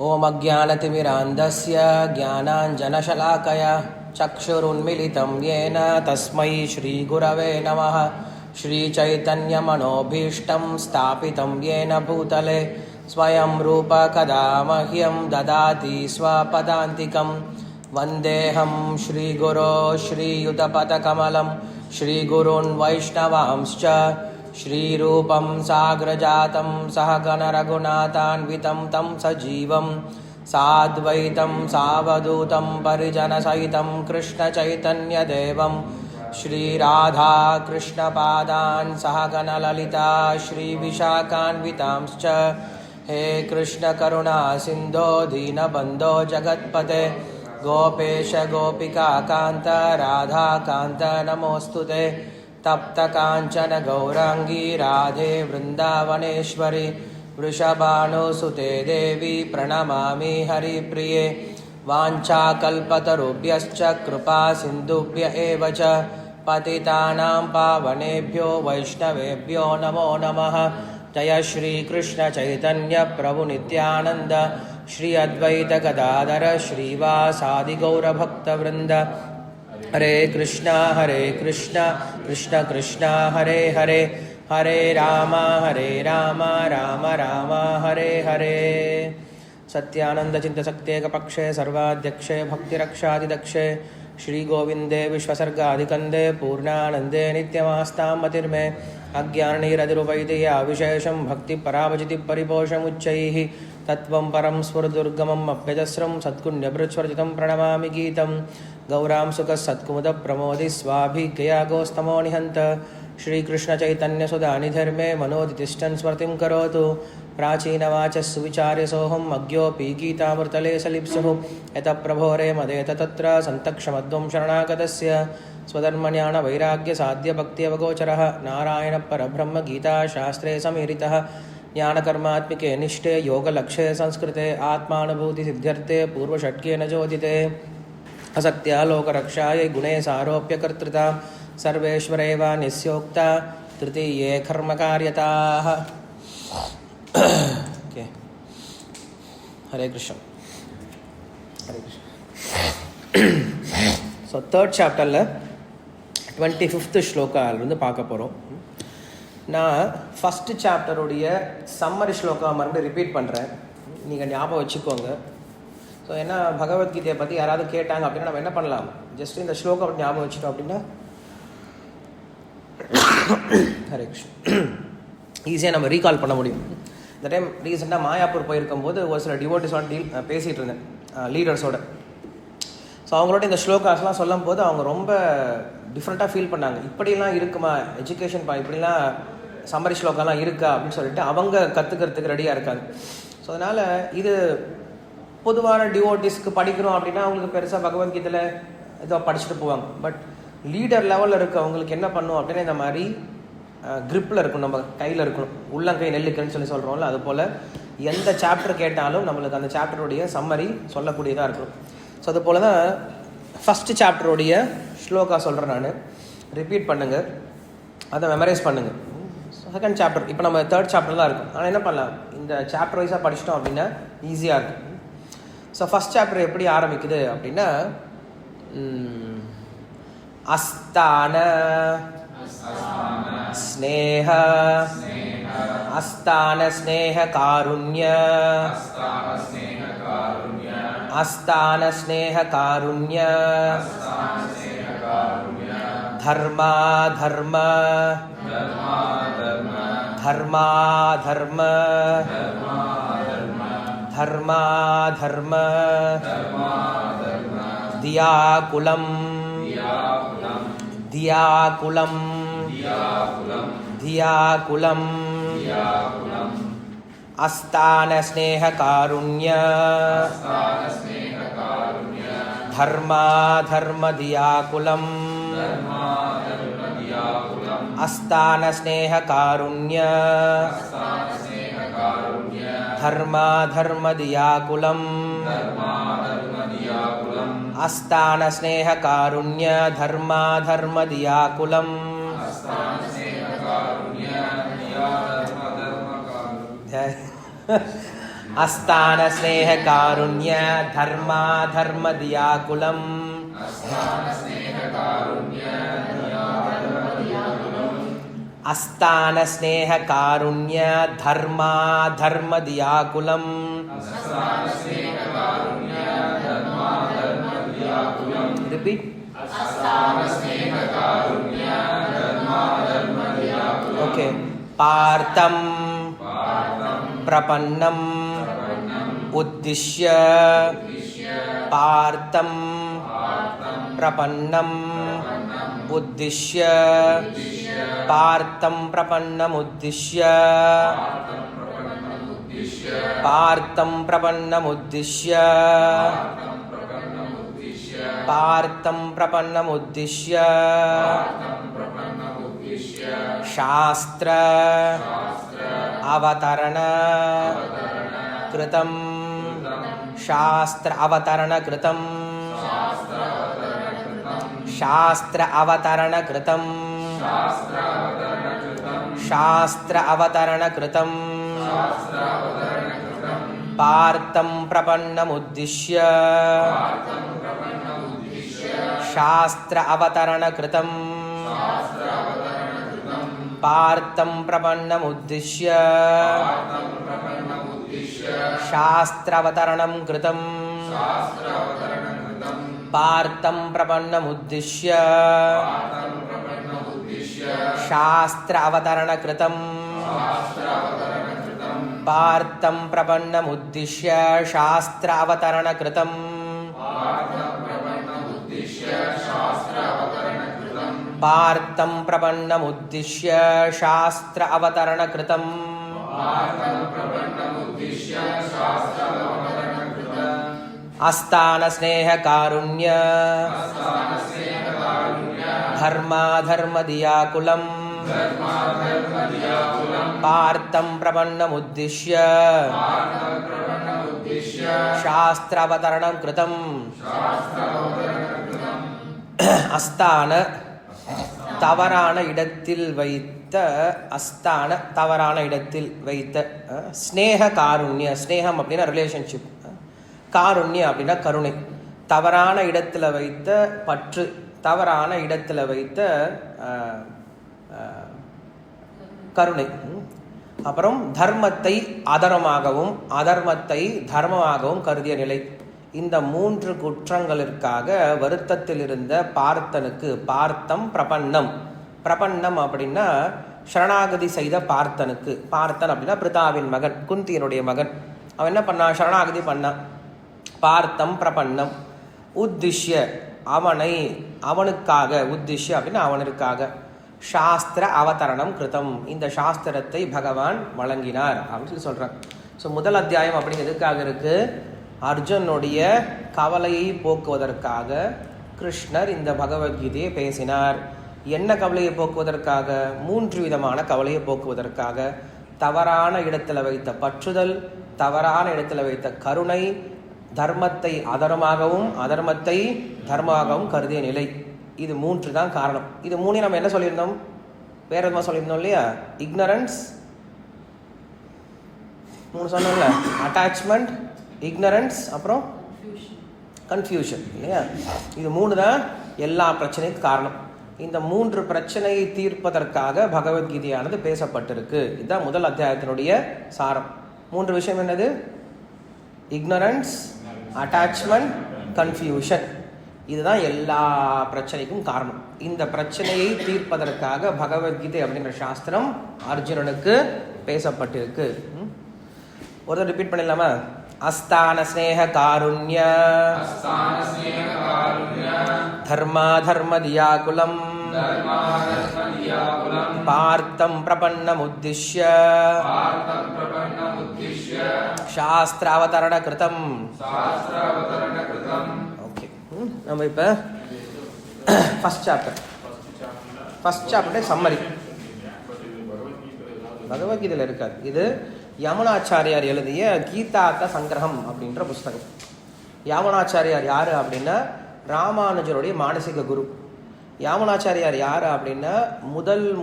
ओम अज्ञानतिमिरान्धस्य ज्ञानाञ्जनशलाकया चक्षुरुन्मिलितं येन तस्मै श्रीगुरवे नमः। श्रीचैतन्यमनोभीष्टं स्थापितं येन भूतले स्वयं रूप कदा मह्यं ददाति स्वपदान्तिकं। वन्देऽहं श्रीगुरो श्रीयुतपदकमलं श्रीगुरून् वैष्णवांश्च श्रीरूपं साग्रजातं सहगणरघुनाथान्वितं तं सजीवं साद्वैतं सावधूतं परिजनसहितं कृष्णचैतन्यदेवं श्रीराधाकृष्णपादान् सहगणललिता श्रीविशाखान्वितांश्च। हे कृष्णकरुणा सिन्धो दीनबन्धो जगत्पते गोपेश गोपिकान्त राधाकान्त नमोऽस्तुते। तप्तकाञ्चन गौराङ्गी राधे वृन्दावनेश्वरी वृषभानुसुते देवी प्रणमामि हरिप्रिये। वाञ्छाकल्पतरुभ्यश्च कृपा सिन्धुभ्य एव च पतितानां पावनेभ्यो वैष्णवेभ्यो नमो नमः। जय श्रीकृष्ण चैतन्य प्रभु नित्यानन्द श्री अद्वैत गदाधर श्रीवासादि गौरभक्तवृन्द। हरे कृष्णा कृष्ण कृष्णा हरे हरे हरे राम राम राम हरे हरे। सत्यानंद चिंतसक्त्येकपक्षे सर्वाध्यक्षे भक्तिरक्षादिदक्षे श्रीगोविंदे विश्वसर्गाधिकंदे पूर्णानंदे नित्यमास्तां मतिर्मे। अज्ञाननिरतिरुपैतिया विशेषं भक्तिपरावचिति परिपोषमुच्चैः तत्त्वं परं स्फुरदुर्गमम् अभ्यजस्रं सत्कुण्यभृच्छ्वर्जितं प्रणमामि गीतं। गौरां सुखसत्कुमुदप्रमोदि स्वाभिज्ञयागोस्तमो निहन्त। श्रीकृष्णचैतन्यसुधानिधर्मे मनोदितिष्ठन् स्मृतिं करोतु। प्राचीनवाचः सुविचार्यसोऽहम् अज्ञोऽपि गीतामृतले सलिप्सुः। यतः प्रभोरे मदेत तत्र सन्तक्षमध्वं शरणागतस्य स्वधर्मज्ञानवैराग्यसाध्यभक्त्यवगोचरः नारायणपरब्रह्मगीताशास्त्रे समीरितः। ज्ञानकर्मात्मिके निष्ठे योगलक्ष्ये संस्कृते आत्मानुभूतिसिद्ध्यर्थे पूर्वषट्केन चोदिते। असक्त्या लोकरक्षायै गुणे सारोप्य कर्तृता सर्वेश्वरेव निस्योक्ता तृतीये कर्मकार्यताः। हरे कृष्ण हरे कृष्ण। ஸோ தேர்ட் சாப்டரில் 25th ஸ்லோகாவில் வந்து பார்க்க போகிறோம். நான் ஃபஸ்ட்டு சாப்டருடைய சம்மரி ஸ்லோகா மறுபடியும் ரிப்பீட் பண்ணுறேன், நீங்கள் ஞாபகம் வச்சுக்கோங்க. ஸோ ஏன்னா பகவத்கீதையை பற்றி யாராவது கேட்டாங்க அப்படின்னா நம்ம என்ன பண்ணலாம், ஜஸ்ட் இந்த ஸ்லோகம் ஞாபகம் வச்சுட்டோம் அப்படின்னா ஹரே கிருஷ்ண ஈஸியாக நம்ம ரீகால் பண்ண முடியும். இந்த டைம் ரீசெண்டாக மாயாப்பூர் போயிருக்கும்போது ஒரு சில டிவோட்டிஸோட பேசிகிட்டு இருந்தேன் லீடர்ஸோட. ஸோ அவங்களோட இந்த ஸ்லோகாஸ்லாம் சொல்லும் போது அவங்க ரொம்ப டிஃப்ரெண்ட்டாக ஃபீல் பண்ணாங்க. இப்படிலாம் இருக்குமா எஜுகேஷன், இப்படிலாம் சம்மரி ஸ்லோகாலாம் இருக்கா அப்படின்னு சொல்லிட்டு அவங்க கற்றுக்கிறதுக்கு ரெடியாக இருக்காங்க. ஸோ அதனால் இது பொதுவான டிவோட்டிஸ்க்கு படிக்கிறோம் அப்படின்னா அவங்களுக்கு பெருசாக பகவத்கீதையில் ஏதோ படிச்சுட்டு போவாங்க. பட் லீடர் லெவலில் இருக்கவங்களுக்கு என்ன பண்ணும் அப்படின்னா இந்த மாதிரி க்ரிப்பில் இருக்கணும், நம்ம கையில் இருக்கணும், உள்ளங்கை நெல்லுக்குன்னு சொல்கிறோம்ல, அது போல் எந்த சாப்டர் கேட்டாலும் நம்மளுக்கு அந்த சாப்டருடைய சம்மரி சொல்லக்கூடியதாக இருக்கும். ஸோ அது போல் தான் ஃபஸ்ட்டு சாப்டருடைய ஸ்லோகா சொல்கிறேன் நான், ரிப்பீட் பண்ணுங்கள், அதை மெமரைஸ் பண்ணுங்கள். செகண்ட் சாப்டர் இப்போ நம்ம தேர்ட் சாப்டர் தான் இருக்கும், ஆனால் என்ன பண்ணலாம், இந்த சாப்டர் வைஸாக படிச்சிட்டோம் அப்படின்னா ஈஸியாக இருக்கும். ஸோ ஃபஸ்ட் சாப்டர் எப்படி ஆரம்பிக்குது அப்படின்னா, அஸ்தான ஸ்நேஹ அஸ்தான ஸ்நேஹ காருண்ய அஸ்தான ஸ்நேஹ காருண்ய தர்மா தர்ம தர்மா தர்ம தர்மா தர்ம தியாகுலம் தியாகுலம் தியாகுலம் அஸ்தான ஸ்நேஹ காருண்ய தர்மா தர்ம தியாகுலம் அஸ்தான ஸ்நேஹ காருண்ய தர்மா தர்ம தியாகுலம் அஸ்தான ஸ்நேஹ காருண்ய தர்மா தர்ம தியாகுலம் அஸ்தான ஸ்நேக காருண்ய தர்மா தர்ம தியாகுலம். அஸ்தான ஸ்நேக காருண்ய தர்மா தர்ம தியாகுலம். ரிப்பீட். ஓகே. பார்த்தம் பிரபன்னம் உத்திஷ்ய. பார்த்தம் பிரபன்னம் உத்திஷ்ய. பார்த்தம் பிரபன்னம் உத்திஷ்ய. பார்த்தம் பிரபன்னம் உத்திஷ்ய. பார்த்தம் பிரபன்னம் உத்திஷ்ய. சாஸ்திர அவதரண கிருதம். சாஸ்திர அவதரண கிருதம். சாஸ்திர அவதரண கிருதம். சாஸ்திர அவதரண கிருதம். பார்த்தம் பிரபன்னம் உத்திஷ்ய. சாஸ்திர அவதரண கிருதம். பார்த்தம் பிரபன்னம் உத்திஷ்ய. சாஸ்திர அவதரணம் கிருதம். பார்த்தம் பிரபன்னம் உத்திஷ்ய. சாஸ்திர அவதரண கிருதம். பார்த்தம் பிரபன்னம் உத்திஷ்ய. சாஸ்திர அவதரண கிருதம். பார்த்தம் பிரபன்னம் உத்திஷ்ய. சாஸ்திர அவதரண கிருதம். அஸ்தான ஸ்நேக காருண்ய தர்மா தர்ம தியாகுலம். பார்த்தம் பிரபன்னம் உத்திஷ்ய. சாஸ்திர அவதரணம் கிருதம். அஸ்தான தவறான இடத்தில் வைத்த. அஸ்தான தவறான இடத்தில் வைத்த. ஸ்நேக காருண்ய. ஸ்நேகம் அப்படின்னா ரிலேஷன்ஷிப். காருண்ய அப்படின்னா கருணை. தவறான இடத்துல வைத்த பற்று. தவறான இடத்துல வைத்த கருணை. அப்புறம் தர்மத்தை அதர்மமாகவும் அதர்மத்தை தர்மமாகவும் கருதிய நிலை. இந்த 3 குற்றங்களிற்காக வருத்தத்தில் இருந்த பார்த்தனுக்கு பார்த்தம் பிரபன்னம். பிரபன்னம் அப்படின்னா சரணாகதி செய்த பார்த்தனுக்கு. பார்த்தன் அப்படின்னா பிரிதாவின் மகன், குந்தியினுடைய மகன். அவன் என்ன பண்ணான்? சரணாகதி பண்ணான். பார்த்தம் பிரபன்னம் உத்திஷ்ய அவனை அவனுக்காக. உத்திஷ்ய அப்படின்னா அவனுக்காக. சாஸ்திர அவதரணம் கிருதம். இந்த சாஸ்திரத்தை பகவான் வழங்கினார் அப்படின்னு சொல்லி சொல்றான். ஸோ முதல் அத்தியாயம் அப்படிங்கிறது எதுக்காக இருக்கு? அர்ஜுனுடைய கவலையை போக்குவதற்காக கிருஷ்ணர் இந்த பகவத்கீதையை பேசினார். என்ன கவலையை போக்குவதற்காக? 3 விதமான கவலையை போக்குவதற்காக. தவறான இடத்துல வைத்த பற்றுதல், தவறான இடத்துல வைத்த கருணை, தர்மத்தை அதர்மமாகவும் அதர்மத்தை தர்மமாகவும் கருதிய நிலை. இது 3 தான் காரணம். இது 3 நம்ம என்ன சொல்லியிருந்தோம்? வேற எதுமா சொல்லியிருந்தோம் இல்லையா? இக்னரன்ஸ் 3 சொன்னோம்ல. அட்டாச்மெண்ட், இக்னரன்ஸ், அப்புறம் கன்ஃபியூஷன் இல்லையா? இது 3 தான் எல்லா பிரச்சனைக்கும் காரணம். இந்த 3 பிரச்சனையை தீர்ப்பதற்காக பகவத்கீதையானது பேசப்பட்டிருக்கு. இதுதான் முதல் அத்தியாயத்தினுடைய சாரம். 3 விஷயம் என்னது? Ignorance, attachment, confusion. இதுதான் எல்லா பிரச்சனைக்கும் காரணம். இந்த பிரச்சனையை தீர்ப்பதற்காக பகவத்கீதை அப்படிங்கிற சாஸ்திரம் அர்ஜுனனுக்கு பேசப்பட்டிருக்கு. ஒரு ரிப்பீட் பண்ணிடலாமா? அஸ்தான ஸ்நேக காருண்ய தர்மா தர்ம தியாகுலம் பார்த்தம் பிரபன்னம் உத்திஷ்ய சாஸ்திர அவதரண கிருதம். ஓகே, நம்ம இப்போ ஃபர்ஸ்ட் சாப்டர் சம்மரி பகவத்கீதையில் இருக்காது. இது யமுனாச்சாரியார் எழுதிய கீதார்த்த சங்கிரகம் அப்படின்ற புஸ்தகம். யாமுனாச்சாரியார் யாரு அப்படின்னா ராமானுஜருடைய மானசிக குரு. யாமுனாச்சாரியார் யாரு அப்படின்னா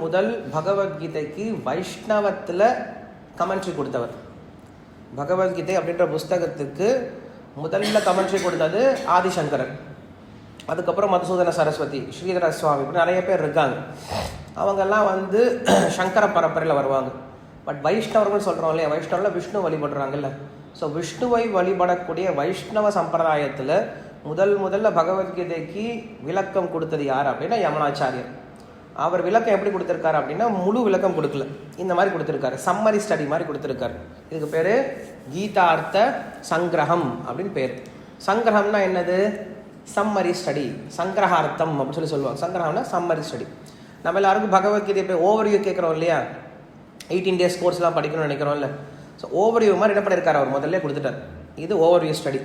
முதல் பகவத்கீதைக்கு வைஷ்ணவத்தில் கமெண்ட்ரி கொடுத்தவர். பகவத்கீதை அப்படின்ற புஸ்தகத்துக்கு முதல்ல கமெண்ட்ரி கொடுத்தது ஆதிசங்கரன். அதுக்கப்புறம் மதுசூதன சரஸ்வதி, ஸ்ரீதர சுவாமி, இப்படி நிறைய பேர் இருக்காங்க. அவங்கெல்லாம் வந்து சங்கர பரம்பரையில் வருவாங்க. பட் வைஷ்ணவர்கள் சொல்கிறோம் இல்லையா, வைஷ்ணவில் விஷ்ணு வழிபடுறாங்கல்ல. ஸோ விஷ்ணுவை வழிபடக்கூடிய வைஷ்ணவ சம்பிரதாயத்தில் முதல்ல பகவத்கீதைக்கு விளக்கம் கொடுத்தது யார் அப்படின்னா யமுனாச்சாரியர். அவர் விளக்கம் எப்படி கொடுத்துருக்காரு அப்படின்னா முழு விளக்கம் கொடுக்கல, இந்த மாதிரி கொடுத்துருக்காரு, சம்மரி ஸ்டடி மாதிரி கொடுத்துருக்காரு. இதுக்கு பேர் கீதார்த்த சங்கிரகம் அப்படின்னு பேர். சங்கிரகம்னா என்னது? சம்மரி ஸ்டடி, சங்கிரகார்த்தம் அப்படின்னு சொல்லுவாங்க. சங்கிரகம்னா சம்மரி ஸ்டடி. நம்ம எல்லாருக்கும் பகவத்கீதை போய் ஓவர்வியூ கேட்குறோம் இல்லையா, 18 days கோர்ஸ்லாம் படிக்கணும்னு நினைக்கிறோம்ல. ஸோ ஓவர்வியூ மாதிரி என்ன பண்ணியிருக்காரு, அவர் முதல்ல கொடுத்துட்டார். இது ஓவர்வியூ ஸ்டடி.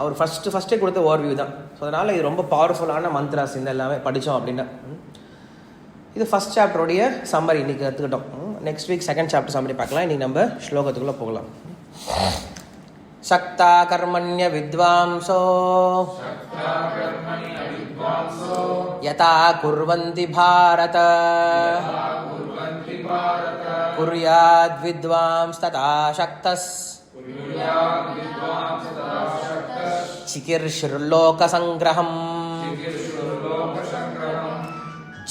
அவர் ஃபஸ்ட்டே கொடுத்த ஓவர்வியூ தான். ஸோ அதனால் இது ரொம்ப பவர்ஃபுல்லான மந்த்ராஸ் இந்த எல்லாமே படித்தோம் அப்படின்னா. இது ஃபஸ்ட் சாப்டருடைய சம்மரி இன்றைக்கி கற்றுக்கிட்டோம். Next week second chapter summary பார்க்கலாம். இன்றைக்கி நம்ம ஸ்லோகத்துக்குள்ளே போகலாம். சக்தா கர்மண்ய வித்வாம்சோ யதா குர்வந்தி பாரத குர்யாத் வித்வாம்ஸ் ததா சக்தஸ் சிகிர்ஷுர்லோக சங்கிரஹம்.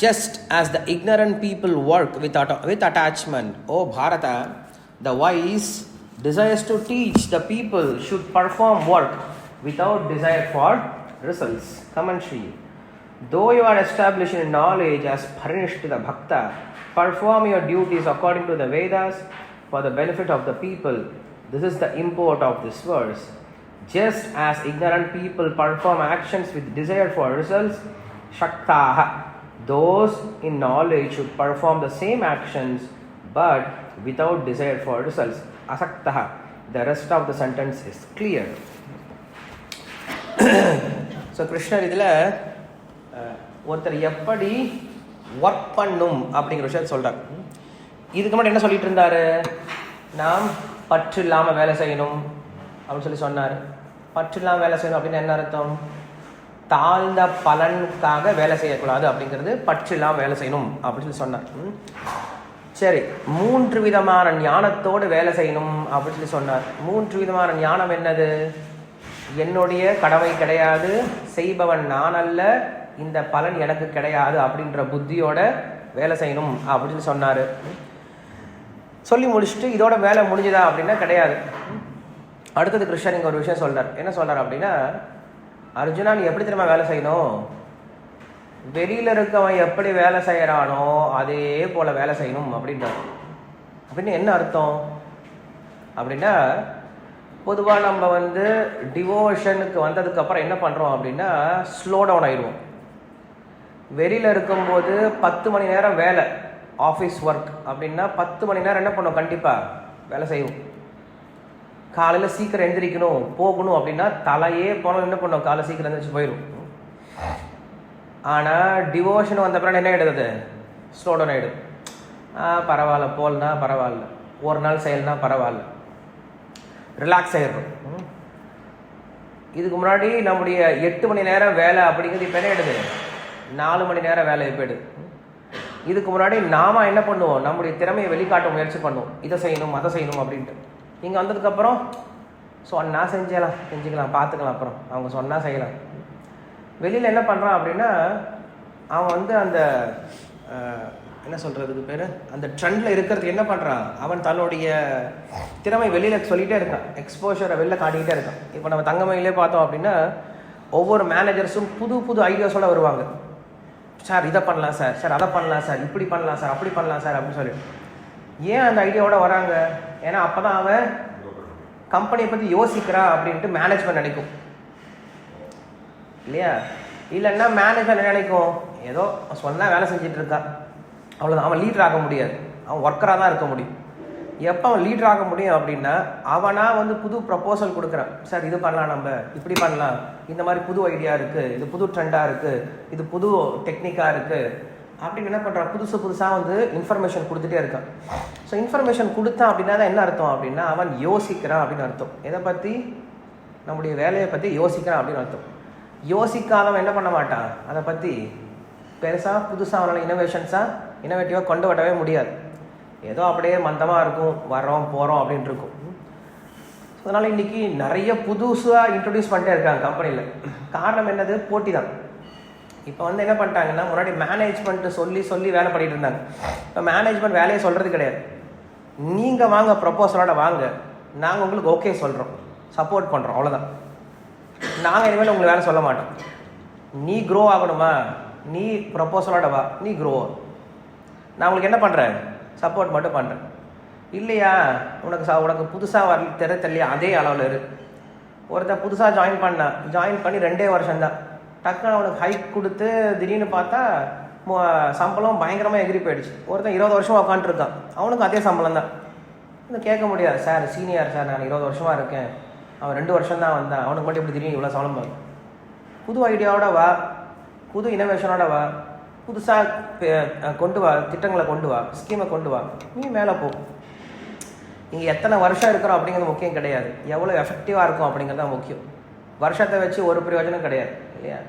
Just as the ignorant people work with attachment, O Bharata, the wise desires to teach the people should perform work without desire for results. Commentary. Though you are established in knowledge as furnished to the bhakta, perform your duties according to the Vedas for the benefit of the people. This is the import of this verse. Just as ignorant people perform actions with desire for results, shaktaha, those in knowledge should perform the same actions but without desire for results. Asaktaha. The rest of the sentence is clear. So கிருஷ்ணர் இதில் ஒருத்தர் எப்படி work பண்ணும் அப்படிங்கிற விஷயத்தை சொல்கிறார். இதுக்கு முன்னாடி என்ன சொல்லிட்டு இருந்தார், நாம் பற்று இல்லாமல் வேலை செய்யணும் அப்படின்னு சொன்னார். பற்று இல்லாமல் வேலை செய்யணும் அப்படின்னு என்ன அர்த்தம்? தாழ்ந்த பலனுக்காக வேலை செய்யக்கூடாது அப்படிங்கிறது பற்று இல்லாமல் வேலை செய்யணும் அப்படின்னு சொன்னார். சரி, 3 விதமான ஞானத்தோடு வேலை செய்யணும் அப்படின்னு சொன்னார். 3 விதமான ஞானம் என்னது? என்னுடைய கடமை கிடையாது, செய்பவன் நான் அல்ல, இந்த பலன் எனக்கு கிடையாது அப்படின்ற புத்தியோட வேலை செய்யணும் அப்படின்னு சொன்னார். சொல்லி முடிச்சுட்டு இதோட வேலை முடிஞ்சுதா அப்படின்னா கிடையாது. அடுத்தது கிருஷ்ணர் இங்கே ஒரு விஷயம் சொல்றார். என்ன சொல்றார் அப்படின்னா, அர்ஜுனா நீ எப்படி திரும்ப வேலை செய்யணும்? வெளியில் இருக்கவன் எப்படி வேலை செய்கிறானோ அதே போல் வேலை செய்யணும் அப்படின்றார். அப்படின்னு என்ன அர்த்தம் அப்படின்னா, பொதுவாக நம்ம வந்து டிவோஷனுக்கு வந்ததுக்கப்புறம் என்ன பண்ணுறோம் அப்படின்னா ஸ்லோ டவுன் ஆகிடுவோம். வெளியில் இருக்கும்போது 10 மணி நேரம் வேலை, ஆஃபீஸ் ஒர்க் அப்படின்னா 10 மணி நேரம் என்ன பண்ணுவோம், கண்டிப்பாக வேலை செய்வோம். காலையில் சீக்கிரம் எந்திரிக்கணும் போகணும் அப்படின்னா தலையே போனோம் என்ன பண்ணுவோம், காலை சீக்கிரம் எந்திரிச்சு போயிடும். ஆனால் டிவோஷன் வந்த பிறகு என்ன ஆகிடுது, ஸ்லோ டவுன் ஆகிடுது. பரவாயில்ல போல்னா பரவாயில்ல, ஒரு நாள் செயல்னா பரவாயில்ல, ரிலாக்ஸ் ஆகிடும். இதுக்கு முன்னாடி நம்முடைய 8 மணி நேரம் வேலை அப்படிங்கிறது இப்போ என்ன ஆகிடுது, 4 மணி நேரம் வேலை போயிடுது. இதுக்கு முன்னாடி நாம என்ன பண்ணுவோம், நம்முடைய திறமையை வெளிக்காட்ட முயற்சி பண்ணுவோம், இதை செய்யணும் அதை செய்யணும் அப்படின்ட்டு. இங்கே வந்ததுக்கப்புறம் சொன்னால் செஞ்சுக்கலாம் பார்த்துக்கலாம், அப்புறம் அவங்க சொன்னால் செய்யலாம். வெளியில் என்ன பண்ணுறான் அப்படின்னா அவன் வந்து அந்த என்ன சொல்கிறதுக்கு பேர், அந்த ட்ரெண்டில் இருக்கிறதுக்கு என்ன பண்ணுறான், அவன் தன்னுடைய திறமை வெளியில் சொல்லிகிட்டே இருக்கான், எக்ஸ்போஷரை வெளில காட்டிக்கிட்டே இருக்கான். இப்போ நம்ம தங்கமயிலே பார்த்தோம் அப்படின்னா ஒவ்வொரு மேனேஜர்ஸும் புது புது ஐடியாஸோடு வருவாங்க. சார் இதை பண்ணலாம் சார், சார் அதை பண்ணலாம் சார், இப்படி பண்ணலாம் சார், அப்படி பண்ணலாம் சார் அப்படின்னு சொல்லி. ஏன் அந்த ஐடியாவோட வராங்க, ஏன்னா அப்போ தான் அவன் கம்பெனியை பற்றி யோசிக்கிறான் அப்படின்ட்டு மேனேஜ்மெண்ட் நினைக்கும் இல்லையா. இல்லைன்னா மேனேஜ்மெண்ட் நினைக்கும் ஏதோ சொன்னால் வேலை செஞ்சுட்டு இருக்கான், அவ்வளோதான், அவன் லீடர் ஆக முடியாது, அவன் ஒர்க்கராக தான் இருக்க முடியும். எப்போ அவன் லீடர் ஆக முடியும் அப்படின்னா அவனாக வந்து புது ப்ரப்போசல் கொடுக்குறான். சார் இது பண்ணலாம், நம்ம இப்படி பண்ணலாம், இந்த மாதிரி புது ஐடியா இருக்குது, இது புது ட்ரெண்டாக இருக்குது, இது புது டெக்னிக்காக இருக்குது அப்படின்னு என்ன பண்ணுறான், புதுசாக வந்து இன்ஃபர்மேஷன் கொடுத்துட்டே இருக்கான். ஸோ இன்ஃபர்மேஷன் கொடுத்தான் அப்படின்னா தான் என்ன அர்த்தம் அப்படின்னா அவன் யோசிக்கிறான் அப்படின்னு அர்த்தம். எதை பற்றி, நம்முடைய வேலையை பற்றி யோசிக்கிறான் அப்படின்னு அர்த்தம். யோசிக்காதவன் என்ன பண்ண மாட்டான், அதை பற்றி பெருசாக புதுசாக அவனால் இனோவேட்டிவாக கொண்டு வரவே முடியாது. ஏதோ அப்படியே மந்தமாக இருக்கும், வர்றோம் போகிறோம் அப்படின்ட்டு இருக்கும். அதனால் இன்றைக்கி நிறைய புதுசாக இன்ட்ரடியூஸ் பண்ணிட்டே இருக்காங்க கம்பெனியில். காரணம் என்னது? போட்டி தான். இப்போ வந்து என்ன பண்ணிட்டாங்கன்னா, முன்னாடி மேனேஜ்மெண்ட்டு சொல்லி வேலை பண்ணிகிட்டு இருந்தாங்க. இப்போ மேனேஜ்மெண்ட் வேலையை சொல்கிறது கிடையாது. நீங்கள் வாங்க, ப்ரப்போசலோட வாங்க, நாங்கள் உங்களுக்கு ஓகே சொல்கிறோம், சப்போர்ட் பண்ணுறோம், அவ்வளோதான். நாங்கள் இனிமேல் உங்களுக்கு வேலை சொல்ல மாட்டோம். நீ க்ரோ ஆகணுமா, நீ ப்ரப்போசலோட வா, நீ க்ரோ. நான் உங்களுக்கு என்ன பண்ணுறேன்? சப்போர்ட் மட்டும் பண்ணுறேன். இல்லையா, உனக்கு புதுசாக தெரியலையா, அதே அளவில் இரு. ஒருத்தர் புதுசாக ஜாயின் பண்ணி 2 வருஷம்தான், டக்குன்னு அவனுக்கு ஹைக் கொடுத்து திடீர்னு பார்த்தா சம்பளம் பயங்கரமாக எகிரி போயிடுச்சு. ஒருத்தன் 20 வருஷமாக உட்காந்துருக்கான், அவனுக்கு அதே சம்பளம் தான். இன்னும் கேட்க முடியாது, சார் சீனியர் சார், நான் 20 வருஷமாக இருக்கேன், அவன் 2 வருஷம் தான் வந்தான், அவனுக்கு மட்டும் இப்படி திடீர்னு இவ்வளோ சம்பளம் வரும். புது ஐடியாவோட வா, புது இனோவேஷனோட வா, புதுசாக கொண்டு வா, திட்டங்களை கொண்டு வா, ஸ்கீமை கொண்டு வா, நீ மேலே போ. இங்கே எத்தனை வருஷம் இருக்கிறோம் அப்படிங்கிறது முக்கியம் கிடையாது, எவ்வளோ எஃபெக்டிவாக இருக்கும் அப்படிங்கிறது தான் முக்கியம். வருஷத்தை வச்சு ஒரு பிரயோஜனம் கிடையாது இல்லையா?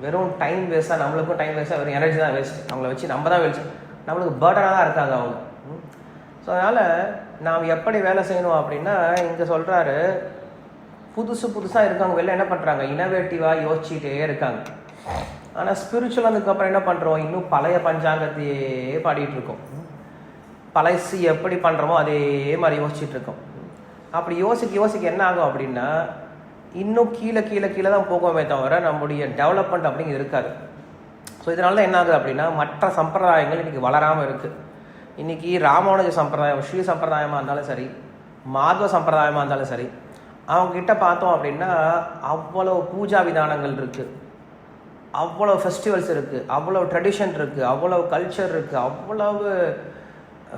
வெறும் டைம் வேஸ்ட்டாக, நம்மளுக்கும் டைம் வேஸ்ட்டாக, வெறும் எனர்ஜி தான் வேஸ்ட். அவங்கள வச்சு நம்ம தான் வேஸ்ட், நம்மளுக்கு பேர்டனாக தான் இருக்காங்க அவங்க. ஸோ அதனால் நாம் எப்படி வேலை செய்யணும் அப்படின்னா, இங்கே சொல்கிறாரு, புதுசாக இருக்காங்க, வெளில என்ன பண்ணுறாங்க, இனோவேட்டிவாக யோசிச்சுட்டே இருக்காங்க. ஆனால் ஸ்பிரிச்சுவல் வந்ததுக்கப்புறம் என்ன பண்ணுறோம், இன்னும் பழைய பஞ்சாங்கத்தையே பாடிட்டு இருக்கோம். பழசு எப்படி பண்ணுறோமோ அதே மாதிரி யோசிச்சுட்டு இருக்கோம். அப்படி யோசிக்க என்ன ஆகும் அப்படின்னா, இன்னும் கீழே தான் போகுமே தவிர நம்முடைய டெவலப்மெண்ட் அப்படிங்கிறது இருக்காது. ஸோ இதனால தான் என்ன ஆகுது அப்படின்னா, மற்ற சம்பிரதாயங்கள் இன்றைக்கி வளராமல் இருக்குது. இன்றைக்கி ராமானுஜ சம்பிரதாயம், ஸ்ரீ சம்பிரதாயமாக இருந்தாலும் சரி, மாதவ சம்பிரதாயமாக இருந்தாலும் சரி, அவங்கக்கிட்ட பார்த்தோம் அப்படின்னா அவ்வளோ பூஜா விதானங்கள் இருக்குது, அவ்வளோ ஃபெஸ்டிவல்ஸ் இருக்குது, அவ்வளோ ட்ரெடிஷன் இருக்குது, அவ்வளோ கல்ச்சர் இருக்குது, அவ்வளவு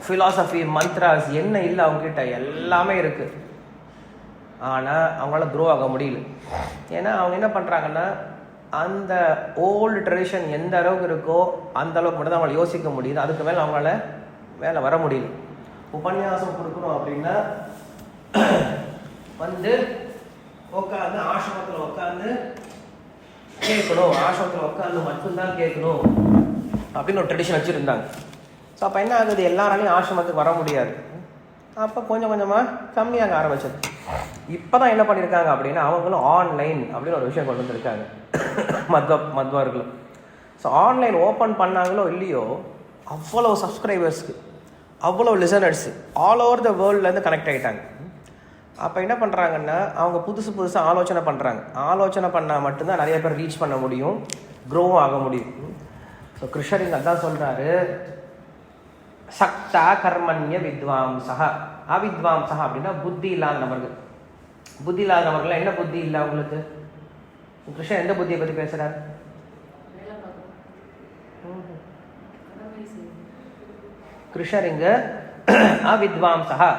ஃபிலாசபி, மந்த்ராஸ், என்ன இல்லை அவங்ககிட்ட எல்லாமே இருக்குது. ஆனால் அவங்களால க்ரோ ஆக முடியல. ஏன்னா அவங்க என்ன பண்ணுறாங்கன்னா, அந்த ஓல்டு ட்ரெடிஷன் எந்த அளவுக்கு இருக்கோ அந்த அளவுக்கு மட்டும் தான் அவங்களை யோசிக்க முடியுது. அதுக்கு மேலே அவங்களால மேலே வர முடியல. உபன்யாசம் கொடுக்கணும் அப்படின்னா வந்து உட்காந்து ஆசிரமத்தில் உட்காந்து கேட்கணும், ஆசிரமத்தில் உட்காந்து மட்டும்தான் கேட்கணும் அப்படின்னு ஒரு ட்ரெடிஷன் வச்சுருந்தாங்க. ஸோ அப்போ என்ன ஆகுது, எல்லாராலையும் ஆசிரமத்துக்கு வர முடியாது. அப்போ கொஞ்சம் கொஞ்சமாக கம்மியாக ஆரம்பிச்சது. இப்போ தான் என்ன பண்ணியிருக்காங்க அப்படின்னா, அவங்களும் ஆன்லைன் அப்படின்னு ஒரு விஷயம் கொண்டு வந்திருக்காங்க மத்வர்களும். ஸோ ஆன்லைன் ஓப்பன் பண்ணாங்களோ இல்லையோ, அவ்வளோ சப்ஸ்கிரைபர்ஸ்க்கு, அவ்வளோ லிசனர்ஸு ஆல் ஓவர் த வேர்ல்ட்லேருந்து கனெக்ட் ஆகிட்டாங்க. அப்போ என்ன பண்ணுறாங்கன்னா, அவங்க புதுசாக ஆலோசனை பண்ணால் மட்டும்தான் நிறைய பேர் ரீச் பண்ண முடியும், க்ரோவும் ஆக முடியும். ஸோ கிருஷ்ணர் இங்கே அதான் சொல்கிறாரு, சக்தா கர்மண்ய வித்வாம்சா. அவித்வாம்சா அப்படின்னா புத்தி இல்லாத நபர்கள். புத்தி இல்லாத நபர்கள் என்ன புத்தி இல்லை அவங்களுக்கு? கிருஷ்ணன் எந்த புத்தியை பற்றி பேசுகிறார்? கிருஷ்ணர் இங்க அவித்வாம்சா,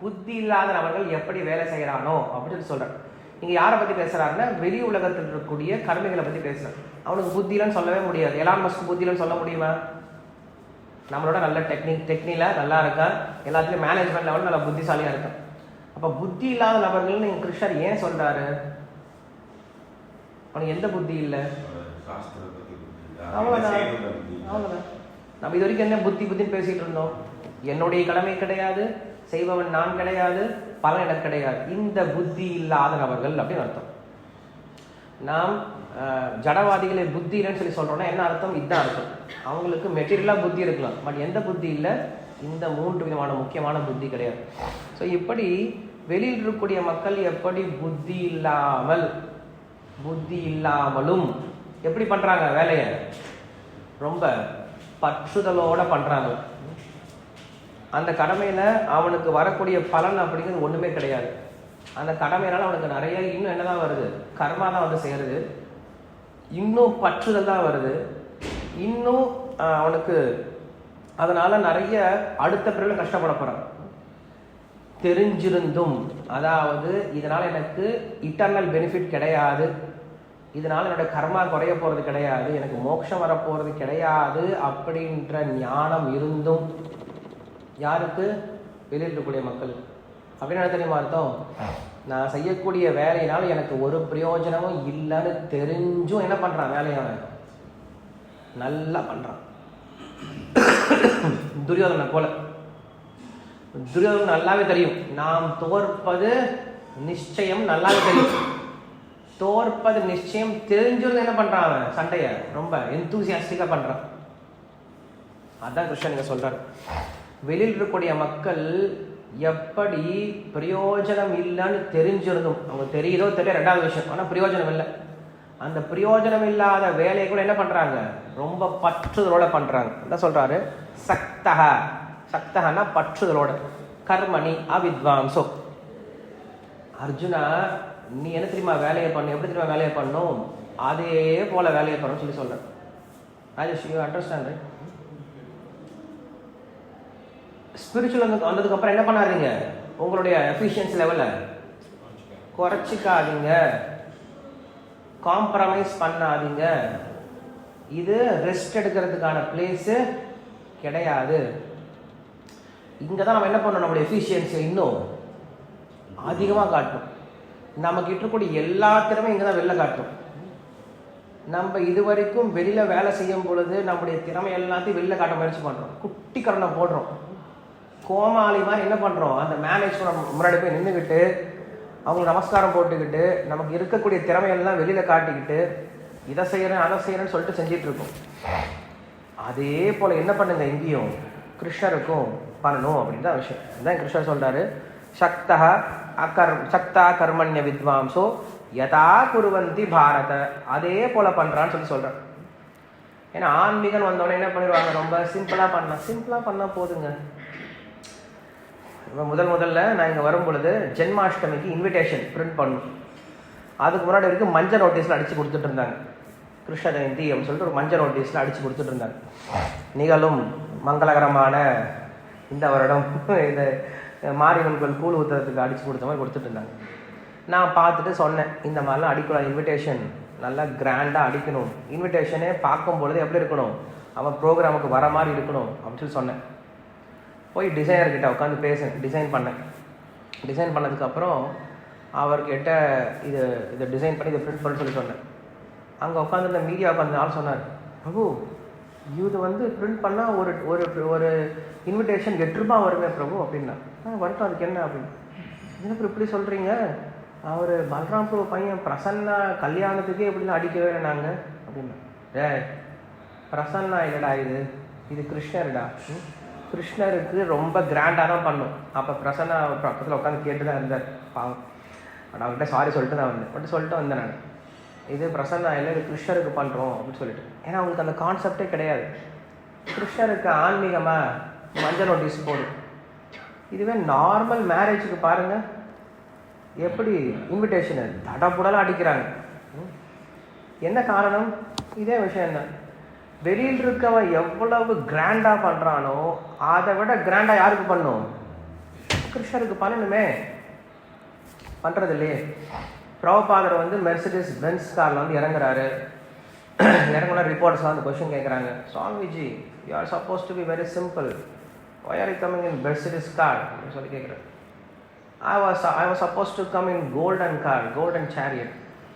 புத்தி இல்லாத நபர்கள் எப்படி வேலை செய்கிறானோ அப்படின்னு சொல்கிறார். இங்கே யாரை பற்றி பேசுகிறாருன்னா, வெளி உலகத்தில் இருக்கக்கூடிய கர்மிகளை பற்றி பேசுகிறார். அவனுக்கு புத்திலன்னு சொல்லவே முடியாது. எலான் மஸ்க் புத்திலன்னு சொல்ல முடியுமா? நம்மளோட நல்ல டெக்னிக்கில் நல்லா இருக்கான், எல்லாத்துலேயும் மேனேஜ்மெண்ட் லெவலில் நல்லா புத்திசாலியாக இருக்கான். அப்போ புத்தி இல்லாத நபர்கள்னு நீங்கள் கிருஷ்ணர் ஏன் சொல்கிறாரு? அவனுக்கு எந்த புத்தி இல்லை? அவ்வளோதான். நம்ம இது வரைக்கும் என்ன புத்தின்னு பேசிகிட்டு இருந்தோம்? என்னுடைய கடமை கிடையாது, செய்பவன் நான் கிடையாது, பலன் எனக்கு கிடையாது, இந்த புத்தி இல்லாத நபர்கள் அப்படின்னு அர்த்தம். நாம் ஜடவாதிகளை புத்தி இல்லைன்னு சொல்கிறோன்னா என்ன அர்த்தம்? இதுதான் அர்த்தம். அவங்களுக்கு மெட்டீரியலாக புத்தி இருக்கலாம், பட் எந்த புத்தி இல்லை? இந்த 3 விதமான முக்கியமான புத்தி கிடையாது. ஸோ இப்படி வெளியில் இருக்கக்கூடிய மக்கள் எப்படி புத்தி இல்லாமலும் எப்படி பண்ணுறாங்க வேலையை? ரொம்ப பற்றுதலோடு பண்ணுறாங்க. அந்த கடமையில் அவனுக்கு வரக்கூடிய பலன் அப்படிங்கிறது ஒன்றுமே கிடையாது. அந்த கடமையினால அவனுக்கு நிறைய இன்னும் என்ன தான் வருது? கர்மா தான் வந்து சேருது, இன்னும் பற்றுதல் தான் வருது, இன்னும் அவனுக்கு அதனால் நிறைய அடுத்த பிறகு கஷ்டப்பட போகிறான். தெரிஞ்சிருந்தும், அதாவது இதனால் எனக்கு இட்டர்னல் பெனிஃபிட் கிடையாது, இதனால் என்னோட கர்மா குறைய போகிறது கிடையாது, எனக்கு மோட்சம் வரப்போகிறது கிடையாது அப்படின்ற ஞானம் இருந்தும் யாருக்கு? வெளியில் இருக்கக்கூடிய மக்கள். அப்படின்னு என்ன தெரியுமா அர்த்தம்? நான் செய்யக்கூடிய வேலையினால எனக்கு ஒரு பிரயோஜனமும் இல்லைன்னு தெரிஞ்சும் என்ன பண்ணுறான்? வேலையை நல்லா பண்ணுறான். துரியோதனை போல. துரியோதனை நல்லாவே தெரியும், நாம் தோற்பது நிச்சயம் நல்லாவே தெரியும். தோற்பது நிச்சயம் தெரிஞ்சிருந்து என்ன பண்றான் அவன் சண்டைய ரொம்ப எந்தூசியாஸ்டிக்கா பண்றான். அதான் கிருஷ்ணன் இங்க சொல்றாரு. வெளியில் இருக்கக்கூடிய மக்கள் எப்படி பிரயோஜனம் இல்லைன்னு தெரிஞ்சிருந்தும், அவங்க தெரியுதோ தெரிய ரெண்டாவது விஷயம், ஆனா பிரயோஜனம் இல்லை, அந்த பிரயோஜனம் இல்லாத வேலையை கூட என்ன பண்றாங்க ரொம்ப பற்றுதலோட பண்றாங்க. அதான் சொல்றாரு சக்தஹ. சக்தஹன்னா பற்றுதலோட. கர்மணி அவித்வாம்சோ. அர்ஜுனா நீ என்ன தெரியுமா வேலையை பண்ணு, எப்படி தெரியுமா வேலையை பண்ணும், அதே போல வேலையை பண்ணு சொல்ற. Rajesh, you understand right? Spiritual வந்ததுக்கு அப்புறம் என்ன பண்ணாதீங்க, உங்களுடைய எஃபிஷியன்சி லெவலை குறைச்சிக்காதீங்க, காம்ப்ரமைஸ் பண்ணாதீங்க. இது ரெஸ்ட் எடுக்கிறதுக்கான பிளேஸு கிடையாது. இங்கே தான் நம்ம என்ன பண்ணணும், நம்மளுடைய எஃபிஷியன்சியை இன்னும் அதிகமாக காட்டணும். நமக்கு இருக்கக்கூடிய எல்லா திறமையும் இங்கே தான் வெளில காட்டணும். நம்ம இது வரைக்கும் வெளியில் வேலை செய்யும் பொழுது நம்முடைய திறமை எல்லாத்தையும் வெளில காட்ட முயற்சி பண்ணுறோம், குட்டி கரணை போடுறோம், கோமாளி மாதிரி என்ன பண்ணுறோம், அந்த மேனேஜ்மெண்ட் முன்னாடி போய் நின்றுக்கிட்டு அவங்களுக்கு நமஸ்காரம் போட்டுக்கிட்டு நமக்கு இருக்கக்கூடிய திறமையெல்லாம் வெளியில் காட்டிக்கிட்டு இதை செய்கிறேன் அதை செய்கிறேன்னு சொல்லிட்டு செஞ்சிட்ருக்கோம். அதே போல் என்ன பண்ணுங்க இங்கேயும் கிருஷ்ணருக்கும் பண்ணணும் அப்படின்னு தான் விஷயம். அதுதான் கிருஷ்ணர் சொல்கிறாரு சக்தா கர்மண்ய வித்வாம்சோ யதா குருவந்தி பாரத. அதே போல் பண்ணுறான்னு சொல்கிறார். ஏன்னா ஆன்மீகன் வந்தோடனே என்ன பண்ணிடுவாங்க, ரொம்ப சிம்பிளாக பண்ணால் போதுங்க. இப்போ முதல்ல நான் இங்கே வரும் பொழுது ஜென்மாஷ்டமிக்கு இன்விடேஷன் பிரிண்ட் பண்ணணும். அதுக்கு முன்னாடி வரைக்கும் மஞ்சள் நோட்டீஸில் அடித்து கொடுத்துட்டு இருந்தாங்க. கிருஷ்ண ஜெயந்தி அப்படின்னு சொல்லிட்டு ஒரு மஞ்சள் நோட்டீஸில் அடித்து கொடுத்துட்டு இருந்தாங்க. நிகழும் மங்களகரமான இந்த வருடம் இந்த மாரியம்மன் கோயில் கூழ் ஊற்றுறதுக்கு அடித்து கொடுத்த மாதிரி கொடுத்துட்டு இருந்தாங்க. நான் பார்த்துட்டு சொன்னேன், இந்த மாதிரிலாம் அடிக்கூடாது, இன்விடேஷன் நல்லா கிராண்டாக அடிக்கணும், இன்விடேஷனே பார்க்கும் பொழுது எப்படி இருக்கணும், அவன் ப்ரோக்ராமுக்கு வர மாதிரி இருக்கணும் அப்படின்னு சொல்லி சொன்னேன். போய் டிசைனர்கிட்ட உட்காந்து டிசைன் பண்ணேன். டிசைன் பண்ணதுக்கப்புறம் அவர்கிட்ட இதை டிசைன் பண்ணி இதை பிரிண்ட் பண்ண சொல்லி சொன்னேன். அங்கே உட்காந்துருந்த மீடியா உட்காந்து ஆள் சொன்னார், பிரபு இது பிரிண்ட் பண்ணால் ஒரு இன்விடேஷன் 8 ரூபாய் வருமே பிரபு அப்படின்னா. வரட்டும், அதுக்கு என்ன அப்படின்னு. எனக்கு இப்படி சொல்கிறீங்க, அவர் பல்ராம் பிரபு பையன் பிரசன்னா கல்யாணத்துக்கே எப்படிலாம் அடிக்கவே இல்லை நாங்கள் அப்படின்னா. பிரசன்னா இல்லைடா, இது கிருஷ்ணர்டா, கிருஷ்ணருக்கு ரொம்ப கிராண்டாக தான் பண்ணும். அப்போ பிரசன்னா பக்கத்தில் உட்காந்து கேட்டு தான் இருந்தார் பாவம். ஆனால் அவர்கிட்ட சாரி சொல்லிட்டு தான் வந்தேன் நான். இது பிரசன்னா இல்லை, இது கிருஷ்ணருக்கு பண்ணுறோம் அப்படின்னு சொல்லிட்டு. ஏன்னா அவங்களுக்கு அந்த கான்செப்டே கிடையாது. கிருஷ்ணருக்கு ஆன்மீகமாக மஞ்சள் நோட்டீஸ் போடும். இதுவே நார்மல் மேரேஜுக்கு பாருங்கள் எப்படி இன்விடேஷனு தடப்புடலாம் அடிக்கிறாங்க. என்ன காரணம்? இதே விஷயம்தான். வெளியில் இருக்கவன் எவ்வளவு கிராண்டாக பண்ணுறானோ அதை விட கிராண்டாக யாருக்கு பண்ணும், கிருஷ்ணருக்கு பண்ணணுமே. பண்ணுறது இல்லையே. பிரபுபாதர் மெர்சிடிஸ் பென்ஸ் காரில் இறங்குறாரு. இறங்குனா ரிப்போர்ட்ஸ்லாம் அந்த கொஸ்டின் கேட்குறாங்க, Swamiji you are suppose to be very simple, why are you coming in Mercedes car அப்படின்னு சொல்லி கேட்குறாரு. I was supposed to come in golden car, golden chariot,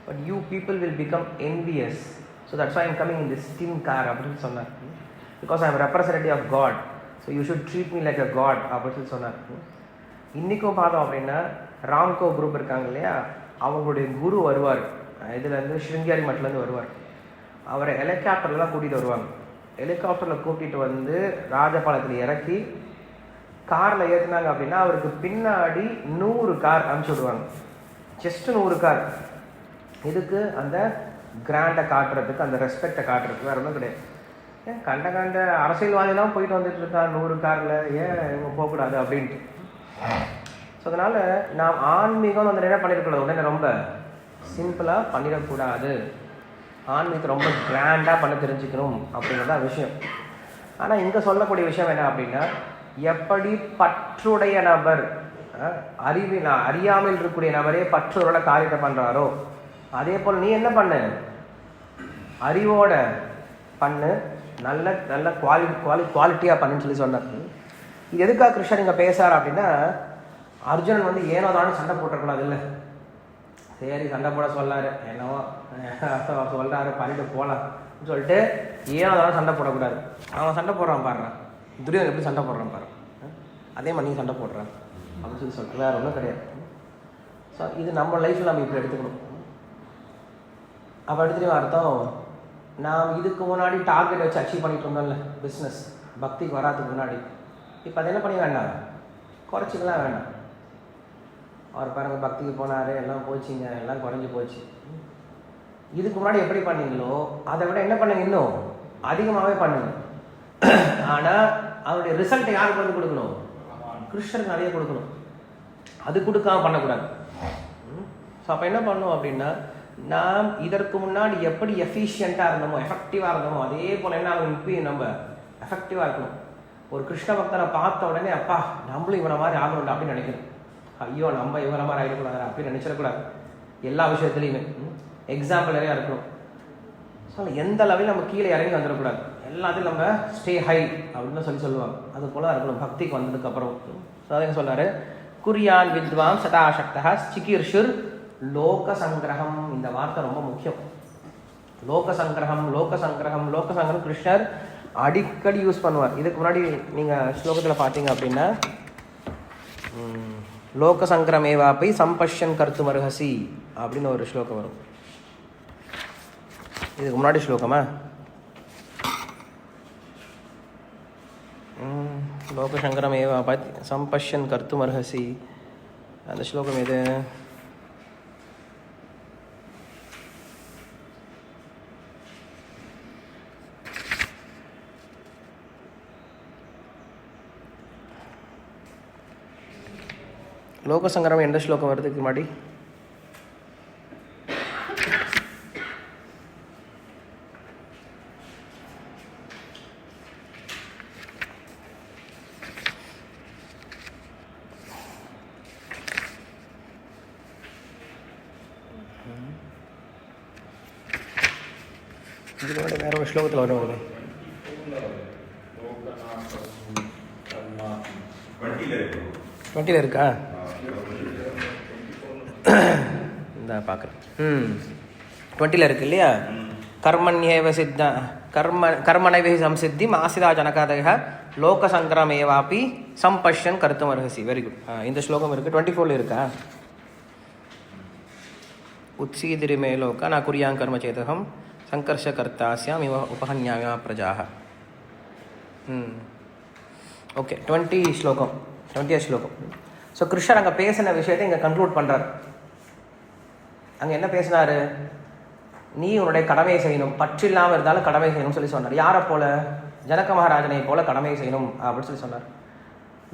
but you people will become envious, so that's why I'm coming in this tin car அப்படின்னு சொன்னார். Because I am representative of God, so you should treat me like a god அப்படின்னு சொன்னார். இன்றைக்கும் பார்த்தோம் அப்படின்னா Ramco group இருக்காங்க இல்லையா, அவங்களுடைய குரு வருவார், இதுலேருந்து ஸ்ருங்கேரி மட்டிலேருந்து வருவார். அவரை ஹெலிகாப்டர்லாம் கூட்டிகிட்டு வருவாங்க. ஹெலிகாப்டரில் கூட்டிகிட்டு ராஜபாளையத்தில் இறக்கி காரில் ஏற்றினாங்க அப்படின்னா அவருக்கு பின்னாடி 100 கார் அனுப்பிச்சி விடுவாங்க. Just 100 car. இதுக்கு அந்த கிராண்டை காட்டுறதுக்கு, அந்த ரெஸ்பெக்டை காட்டுறதுக்கு வேறு ஒன்றும் கிடையாது. ஏன் கண்ட அரசியல்வாதிலாம் போயிட்டு வந்துட்டு இருக்காங்க 100 காரில், ஏன் இவங்க போகக்கூடாது அப்படின்ட்டு. ஸோ அதனால் நாம் ஆன்மீகம் என்ன பண்ணிடக்கூடாது, உடனே ரொம்ப சிம்பிளாக பண்ணிடக்கூடாது. ஆன்மீகத்தை ரொம்ப கிராண்டாக பண்ண தெரிஞ்சுக்கணும் அப்படிங்கிறதான் விஷயம். ஆனால் இங்கே சொல்லக்கூடிய விஷயம் என்ன அப்படின்னா, எப்படி பற்றுடைய நபர், அறியாமல் இருக்கக்கூடிய நபரே பற்றுகளோட காரியத்தை பண்ணுறாரோ அதே போல் நீ என்ன பண்ணு, அறிவோட பண்ணு, நல்ல நல்ல குவாலிட்டியாக பண்ணுன்னு சொல்லி சொன்னார். இது எதுக்காக கிருஷ்ணன் இங்கே பேசுகிறார் அப்படின்னா, அர்ஜுனன் ஏனோ தானே சண்டை போட்டுறக்கூடாது இல்லை. சரி சண்டை போட சொல்லாரு, என்னவோ சொல்கிறாரு பண்ணிட்டு போகலாம்னு சொல்லிட்டு ஏனோ தானே சண்டை போடக்கூடாது. அவன் சண்டை போடுறான் பாடுறான், துரியோதனன் எப்படி சண்டை போடுறான் பாரு, அதே மாதிரி நீ சண்டை போடுறான் அப்படின்னு சொல்லிட்டு வேறு ஒன்றும் கிடையாது. ஸோ இது நம்ம லைஃப்பில் நம்ம இப்படி எடுத்துக்கணும். அப்போ எடுத்துகிட்டு அர்த்தம், நாம் இதுக்கு முன்னாடி டார்கெட் வச்சு அச்சீவ் பண்ணிட்டு இருந்தோம்ல பிஸ்னஸ், பக்திக்கு வராதுக்கு முன்னாடி, இப்போ அதை என்ன பண்ணி வேண்டாம், குறைச்சிக்கலாம் வேண்டாம். அவர் பாருங்கள் பக்திக்கு போனார், எல்லாம் போச்சுங்க, எல்லாம் குறைஞ்சி போச்சு. இதுக்கு முன்னாடி எப்படி பண்ணீங்களோ அதை விட என்ன பண்ணுங்க, இன்னும் அதிகமாகவே பண்ணுங்க. ஆனால் அவருடைய ரிசல்ட்டை யாருக்கு வந்து கொடுக்கணும், கிருஷ்ணருக்கு நிறைய கொடுக்கணும். அது கொடுக்காம பண்ணக்கூடாது. ஸோ அப்போ என்ன பண்ணணும் அப்படின்னா, நாம் இதற்கு முன்னாடி எப்படி எஃபிஷியண்ட்டாக இருந்தோமோ, எஃபெக்டிவாக இருந்தோமோ, அதே போல் என்ன ஆகும், இப்பயும் நம்ம எஃபெக்டிவாக இருக்கணும். ஒரு கிருஷ்ண பக்தனை பார்த்த உடனே அப்பா நம்மளும் இவனை மாதிரி ஆகணும்டா அப்படின்னு நினைக்கணும். ஐயோ நம்ம இவனை மாதிரி ஆகிடக்கூடாது அப்படின்னு நினச்சிடக்கூடாது. எல்லா விஷயத்துலையுமே எக்ஸாம்பிள் நிறையா இருக்கணும். ஸோ எந்த லெவலில் நம்ம கீழே இறங்கி வந்துடக்கூடாது, எல்லாத்தையும் நம்ம ஸ்டே ஹை அப்படின்னு சொல்லுவாங்க. அது போல இருக்கணும் பக்திக்கு வந்ததுக்கப்புறம். ஸோ அதை சொல்கிறாரு, குரியான் வித்வான் சதாசக்தா சிகீர்ஷுர் லோக சங்கிரகம். இந்த வார்த்தை ரொம்ப முக்கியம். லோக சங்கிரகம், லோக சங்கிரகம், லோக சங்கிரகம் கிருஷ்ணர் அடிக்கடி யூஸ் பண்ணுவார். இதுக்கு முன்னாடி நீங்கள் ஸ்லோகத்தில் பார்த்தீங்க அப்படின்னா, லோக சங்கிரமேவாப்பை சம்பஷ்யன் கர்த்துமர்ஹசி அப்படின்னு ஒரு ஸ்லோகம் வரும். இதுக்கு முன்னாடி ஸ்லோகமா, லோக சங்கிரமேவாப்பை சம்பஷ்யன் கர்த்துமர்ஹசி, அந்த ஸ்லோகம் எது, லோக சங்கரம் எந்த ஸ்லோகம் வருதுக்கு முன்னாடி, இதுக்கு முன்னாடி வேற ஒரு ஸ்லோகத்தில் வருவாங்க. 20 இருக்கா, இந்த பார்க்குறேன். 20 இருக்கு இல்லையா, கர்மண்யேவ சித்த கர்மணைவே சம்சித்தி ஆசிதா ஜனகாதய லோக சங்கிரமேவாப்பி சம்பஷ்யன் கர்த்துமர்ஹசி. Very good. இந்த ஸ்லோகம் இருக்குது. 24 இருக்கா, உத்சீதிரிமே லோக நான் குறியாங் கர்ம சேதகம் சங்கர்ஷ கர்த்தாஸ்யாம் இவ உபஹன்யாயா பிரஜாக. ஓகே, 20 ஸ்லோகம், 20th ஸ்லோகம். ஸோ கிருஷ்ணர் அங்கே பேசின விஷயத்தை இங்கே கன்க்ளூட் பண்ணுறார். அங்கே என்ன பேசினார், நீ உன்னுடைய கடமையை செய்யணும், பற்று இல்லாமல் இருந்தாலும் கடமை செய்யணும்னு சொல்லி சொன்னார். யாரை போல, ஜனக மகாராஜனை போல கடமை செய்யணும் அப்படின்னு சொல்லி சொன்னார்.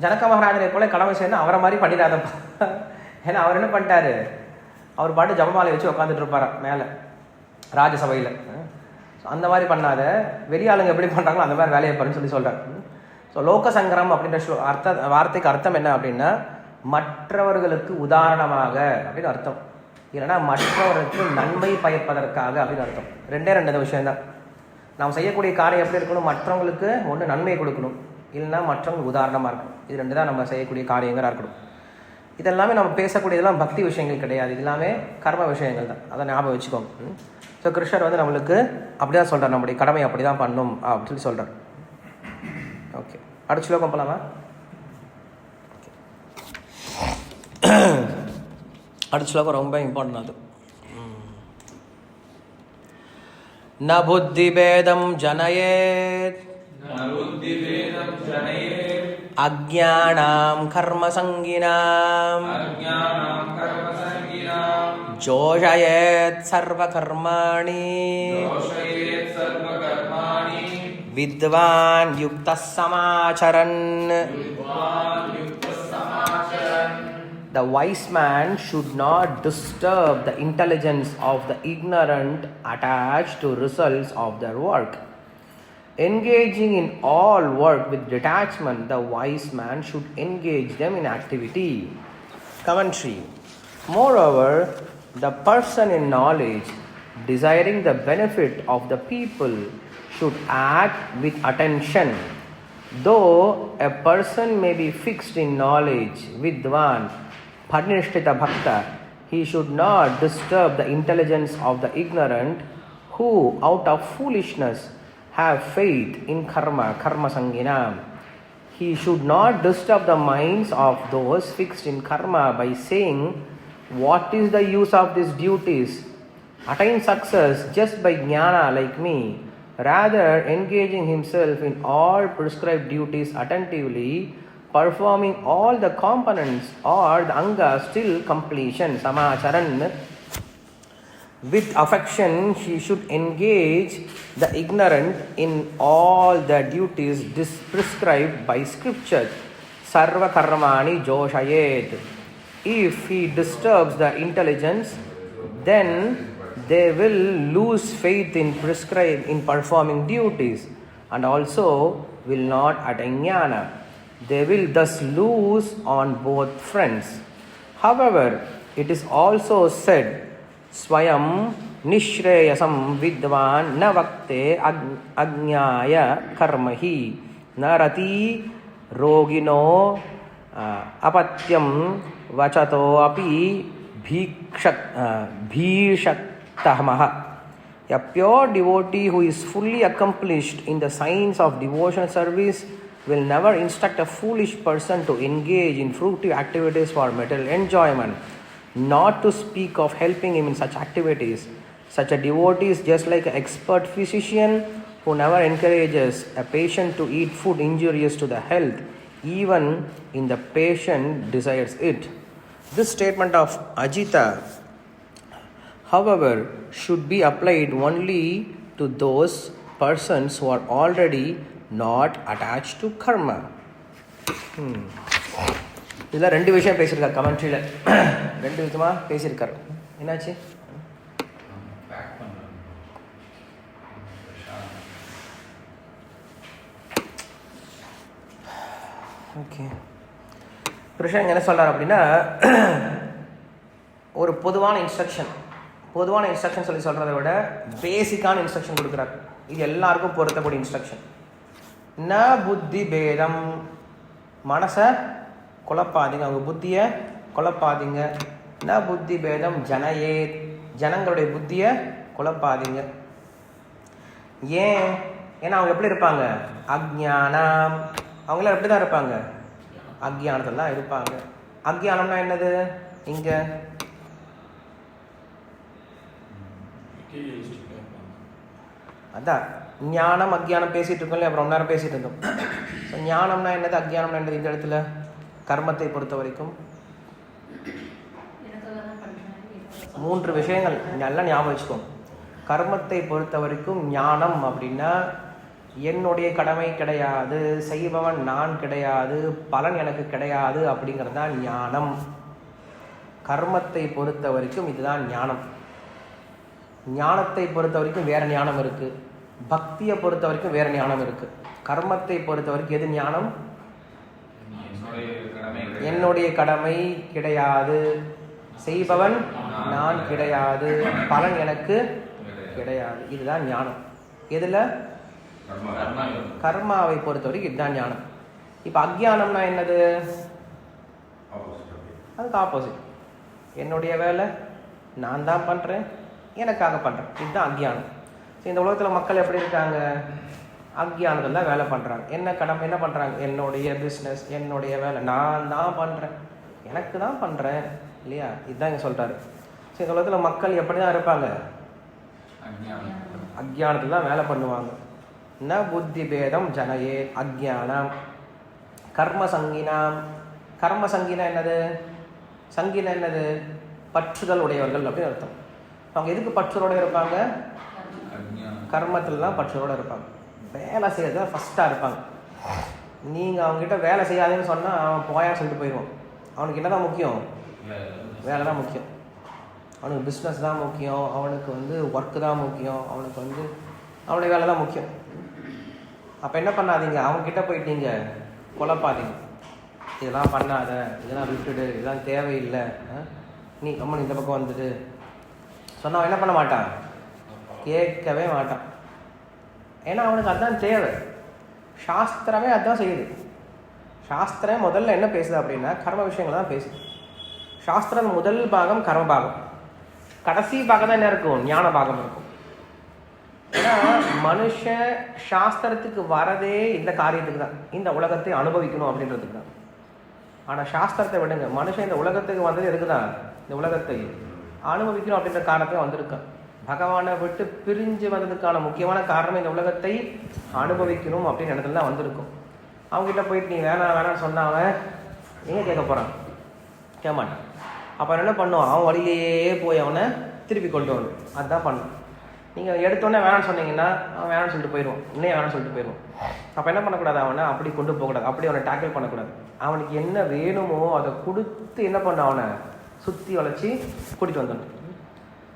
ஜனக மகாராஜனை போல கடமை செய்யணும், அவரை மாதிரி பண்ணிடாதப்பா. ஏன்னா அவர் என்ன பண்ணிட்டாரு, அவர் பாட்டு ஜபமாலை வச்சு உட்காந்துட்டு இருப்பார் மேலே ராஜசபையில். அந்த மாதிரி பண்ணாத, வெளியாளுங்க எப்படி பண்ணுறாங்களோ அந்த மாதிரி வேலையை பண்ணுன்னு சொல்லி சொல்கிறார். ஸோ லோக சங்கரம் அப்படின்ற வார்த்தைக்கு அர்த்தம் என்ன அப்படின்னா, மற்றவர்களுக்கு உதாரணமாக அப்படின்னு அர்த்தம், இல்லைன்னா மற்றவர்களுக்கு நன்மை பயப்பதற்காக அப்படின்னு அர்த்தம். ரெண்டு விஷயம்தான். நாம் செய்யக்கூடிய காரியம் எப்படி இருக்கணும், மற்றவங்களுக்கு ஒன்று நன்மை கொடுக்கணும், இல்லைன்னா மற்றவங்களுக்கு உதாரணமாக இருக்கணும். இது ரெண்டு தான் நம்ம செய்யக்கூடிய காரியங்களாக இருக்கணும். இதெல்லாமே நம்ம பேசக்கூடியதெல்லாம் பக்தி விஷயங்கள் கிடையாது, இது எல்லாமே கர்ம விஷயங்கள் தான். அதை ஞாபகம் வச்சுக்கோங்க. ஸோ கிருஷ்ணர் வந்து நம்மளுக்கு அப்படி தான் சொல்கிறார், நம்முடைய கடமை அப்படி தான் பண்ணும் அப்படின்னு சொல்லி சொல்கிறார். ஓகே, அடுத்த ஸ்லோகம் போகலாமா? அடுத்த ஸ்லோகம் ரொம்ப இம்பார்ட்டன்ட். அது ந புத்தி பேதம் ஜனயேத் அஜ்ஞானாம் கர்ம சங்கினாம் ஜோஷயேத் சர்வ கர்மாணி வித்வான் யுக்தः சமாச்சரன். The wise man should not disturb the intelligence of the ignorant attached to results of their work. Engaging in all work with detachment, the wise man should engage them in activity. Commentary. Moreover, the person in knowledge, desiring the benefit of the people, should act with attention. Though a person may be fixed in knowledge, vidvan, Panishtita Bhakta, he should not disturb the intelligence of the ignorant who, out of foolishness, have faith in karma sanginam. He should not disturb the minds of those fixed in karma by saying, What is the use of these duties? Attain success just by jnana like me. Rather, engaging himself in all prescribed duties attentively, performing all the components or the angas till completion, samacharan. With affection, he should engage the ignorant in all the duties prescribed by scripture. Sarva karmani joshayet. If he disturbs the intelligence, then they will lose faith in performing duties, and also will not attain jnana. They will thus lose on both fronts. However, it is also said, Swayam nishreyasam vidvan na vakte ajnaya karmahi narati rogino apatyam vachato api bhishaktahmaha. A pure devotee who is fully accomplished in the science of devotional service will never instruct a foolish person to engage in fruitive activities for material enjoyment, not to speak of helping him in such activities. Such a devotee is just like an expert physician who never encourages a patient to eat food injurious to the health, even if the patient desires it. This statement of Ajita, however, should be applied only to those persons who are already not attached to karma. இதில் ரெண்டு விஷயம் பேசியிருக்கார் கமெண்ட்ரியில், ரெண்டு விதமாக பேசியிருக்கார். என்னாச்சு? Okay, Krishnan என்ன சொல்கிறார் அப்படின்னா, ஒரு பொதுவான இன்ஸ்ட்ரக்ஷன் சொல்லி சொல்கிறத விட பேசிக்கான இன்ஸ்ட்ரக்ஷன் கொடுக்குறார். இது எல்லாருக்கும் பொருத்தக்கூடிய இன்ஸ்ட்ரக்ஷன். ந புத்தி பேதம், மனசை குழப்பாதீங்க, அவங்க புத்தியை குழப்பாதீங்க. ந புத்தி பேதம் ஜனயே, ஜனங்களுடைய புத்தியை குழப்பாதீங்க. ஏன்? ஏன்னா அவங்க எப்படி இருப்பாங்க? அக்ஞானம். அவங்களாம் எப்படி தான் இருப்பாங்க? அக்ஞானத்தில் தான் இருப்பாங்க. அக்ஞானம்னா என்னது? இங்கே அதான் ஞானம் அக்ஞானம் பேசிகிட்டு இருக்கோம் இல்லையா, அப்புறம் ரொம்ப நேரம் பேசிகிட்டு இருந்தோம். ஸோ ஞானம்னா என்னது, அக்ஞானம்னா என்னது? இந்த இடத்துல கர்மத்தை பொறுத்த வரைக்கும் 3 விஷயங்கள் நல்லா ஞாபகம் வச்சுக்கோங்க. கர்மத்தை பொறுத்த வரைக்கும் ஞானம் அப்படின்னா என்னுடைய கடமை கிடையாது, செய்பவன் நான் கிடையாது, பலன் எனக்கு கிடையாது அப்படிங்கிறது தான் ஞானம். கர்மத்தை பொறுத்த வரைக்கும் இதுதான் ஞானம். ஞானத்தை பொறுத்த வரைக்கும் வேற ஞானம் இருக்கு, பக்தியை பொறுத்த வரைக்கும் வேற ஞானம் இருக்கு. கர்மத்தை பொறுத்த வரைக்கும் எது ஞானம்? என்னுடைய கடமை கிடையாது, செய்பவன் நான் கிடையாது, பலன் எனக்கு கிடையாது, இதுதான் ஞானம். எதுல? கர்மாவை பொறுத்த வரைக்கும் இதுதான் ஞானம். இப்ப அக்ஞானம்னா என்னது? அதுக்கு ஆப்போசிட். என்னுடைய வேலை நான் தான் பண்றேன், எனக்காக பண்றேன், இதுதான் அக்ஞானம். இந்த உலகத்துல மக்கள் எப்படி இருக்காங்க? அக்ஞானத்துல தான் வேலை பண்றாங்க. என்ன கடமை என்ன பண்றாங்க? என்னுடைய பிஸ்னஸ், என்னுடைய வேலை நான் தான் பண்றேன், எனக்கு தான் பண்றேன் இல்லையா? இதுதான் இங்க சொல்றாரு. இந்த உலகத்துல மக்கள் எப்படி தான் இருப்பாங்க? அக்ஞானத்துல தான் வேலை பண்ணுவாங்க. ந புத்தி பேதம் ஜனயே அக்ஞானம். கர்ம சங்கினாம். கர்ம சங்கினா என்னது? சங்கினா என்னது? பற்றுதல் உடையவர்கள் அப்படின்னு அர்த்தம். அவங்க எதுக்கு பற்றுதலோட இருப்பாங்க? கர்மத்தில் தான் பற்றுதலோட இருப்பாங்க. வேலை செய்யறத ஃபஸ்ட்டாக இருப்பாங்க. நீங்கள் அவங்ககிட்ட வேலை செய்யாதுன்னு சொன்னால் அவன் போயான்னு சொல்லிட்டு போயிடுவான். அவனுக்கு என்ன தான் முக்கியம்? வேலை தான் முக்கியம். அவனுக்கு பிஸ்னஸ் தான் முக்கியம், அவனுக்கு ஒர்க்கு தான் முக்கியம், அவனுக்கு அவனுடைய வேலை தான் முக்கியம். அப்போ என்ன பண்ணாதீங்க, அவங்ககிட்ட போயிட்டீங்க குழப்பாதீங்க. இதெல்லாம் பண்ணாத, இதெல்லாம் விட்டுடு, இதெல்லாம் தேவையில்லை, நீ கம்மன் இந்த பக்கம் வந்துட்டு சொன்னால் என்ன பண்ண மாட்டான்? கேட்கவே மாட்டான். ஏன்னா அவனுக்கு அதுதான் தேவை. சாஸ்திரமே அதுதான் செய்யுது. சாஸ்திரம் முதல்ல என்ன பேசுது அப்படின்னா கர்ம விஷயங்கள் தான் பேசுது. சாஸ்திரம் முதல் பாகம் கர்ம பாகம், கடைசி பாகம் தான் என்ன இருக்கும்? ஞான பாகம் இருக்கும். ஏன்னா மனுஷன் சாஸ்திரத்துக்கு வரதே இந்த காரியத்துக்கு தான், இந்த உலகத்தை அனுபவிக்கணும் அப்படின்றதுக்கு தான். ஆனால் சாஸ்திரத்தை விடுங்க, மனுஷன் இந்த உலகத்துக்கு வந்தது எதுக்கு தான்? இந்த உலகத்தை அனுபவிக்கணும் அப்படின்ற காரணத்தில் வந்திருக்கான். பகவானை விட்டு பிரிஞ்சு வந்ததுக்கான முக்கியமான காரணம் இந்த உலகத்தை அனுபவிக்கணும் அப்படின்னு இடத்துல தான் வந்திருக்கும். அவங்ககிட்ட போயிட்டு நீ வேணாம் வேணாம்னு சொன்ன அவன் எங்கே கேட்க போகிறான்? கேட்க மாட்டான். அப்போ என்ன பண்ணுவான்? அவன் வழியிலேயே போய் அவனை திருப்பி கொண்டு வரணும். அதுதான் பண்ணும். நீங்கள் எடுத்தோடனே வேணாம்னு சொன்னீங்கன்னா அவன் வேணாம்னு சொல்லிட்டு போயிடுவான், இன்னும் வேணாம்னு சொல்லிட்டு போயிடுவான். அப்போ என்ன பண்ணக்கூடாது? அவனை அப்படி கொண்டு போகக்கூடாது, அப்படி அவனை டேக்கிள் பண்ணக்கூடாது. அவனுக்கு என்ன வேணுமோ அதை கொடுத்து என்ன பண்ண அவனை சுற்றி வளைச்சி கூட்டிகிட்டு வந்துடணும்.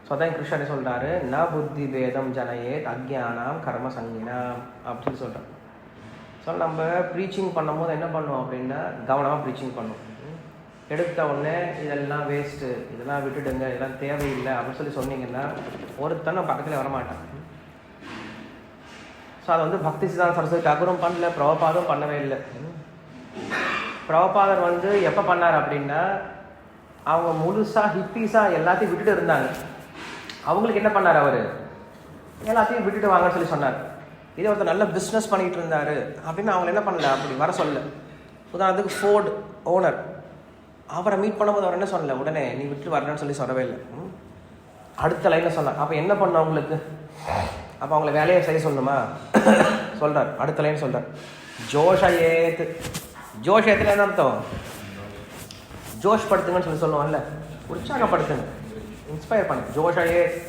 ஸோ அதான் கிருஷ்ணன் சொல்கிறாரு, ந புத்தி பேதம் ஜனயேத் அக்ஞானம் கர்ம சங்கினாம் அப்படின்னு சொல்கிறான். ஸோ நம்ம ப்ரீச்சிங் பண்ணும்போது என்ன பண்ணுவோம் அப்படின்னா கவனமாக ப்ரீச்சிங் பண்ணுவோம். எடுத்த உடனே இதெல்லாம் வேஸ்ட்டு, இதெல்லாம் விட்டுடுங்க, இதெல்லாம் தேவையில்லை அப்படின்னு சொல்லி சொன்னீங்கன்னா ஒருத்தன் நம்ம பக்கத்தில் வரமாட்டான். ஸோ அதை வந்து பக்தி சித்தாந்த சரஸ்வதி தாக்கூரும் பண்ணல, பிரபுபாதரும் பண்ணவே இல்லை. பிரபுபாதர் எப்போ பண்ணார் அப்படின்னா அவங்க முழுசாக ஹிப்பீஸாக எல்லாத்தையும் விட்டுட்டு இருந்தாங்க. அவங்களுக்கு என்ன பண்ணார்? அவர் எல்லாத்தையும் விட்டுட்டு வாங்கன்னு சொல்லி சொன்னார். இதே ஒருத்தர் நல்ல பிஸ்னஸ் பண்ணிகிட்டு இருந்தார் அப்படின்னு அவங்க என்ன பண்ணல, அப்படி வர சொல்ல. உதாரணத்துக்கு ஃபோர்டு ஓனர், அவரை மீட் பண்ணும்போது அவர் என்ன சொல்லலை, உடனே நீ விட்டு வரணும்னு சொல்லி சொல்லவே இல்லை. அடுத்த லைனில் சொன்னார். அப்போ என்ன பண்ண அவங்களுக்கு? அப்போ அவங்கள வேலையை செய்ய சொல்லணுமா? சொல்கிறார், அடுத்த லைன் சொல்கிறார், ஜோஷயேத். ஜோஷயத்தில் என்ன அர்த்தம்? ஜோஷ் படுத்துங்கன்னு சொல்லி சொல்லுவோம்ல, உற்சாகப்படுத்துங்க, இன்ஸ்பயர் பண்ணு. ஜோஷயேத்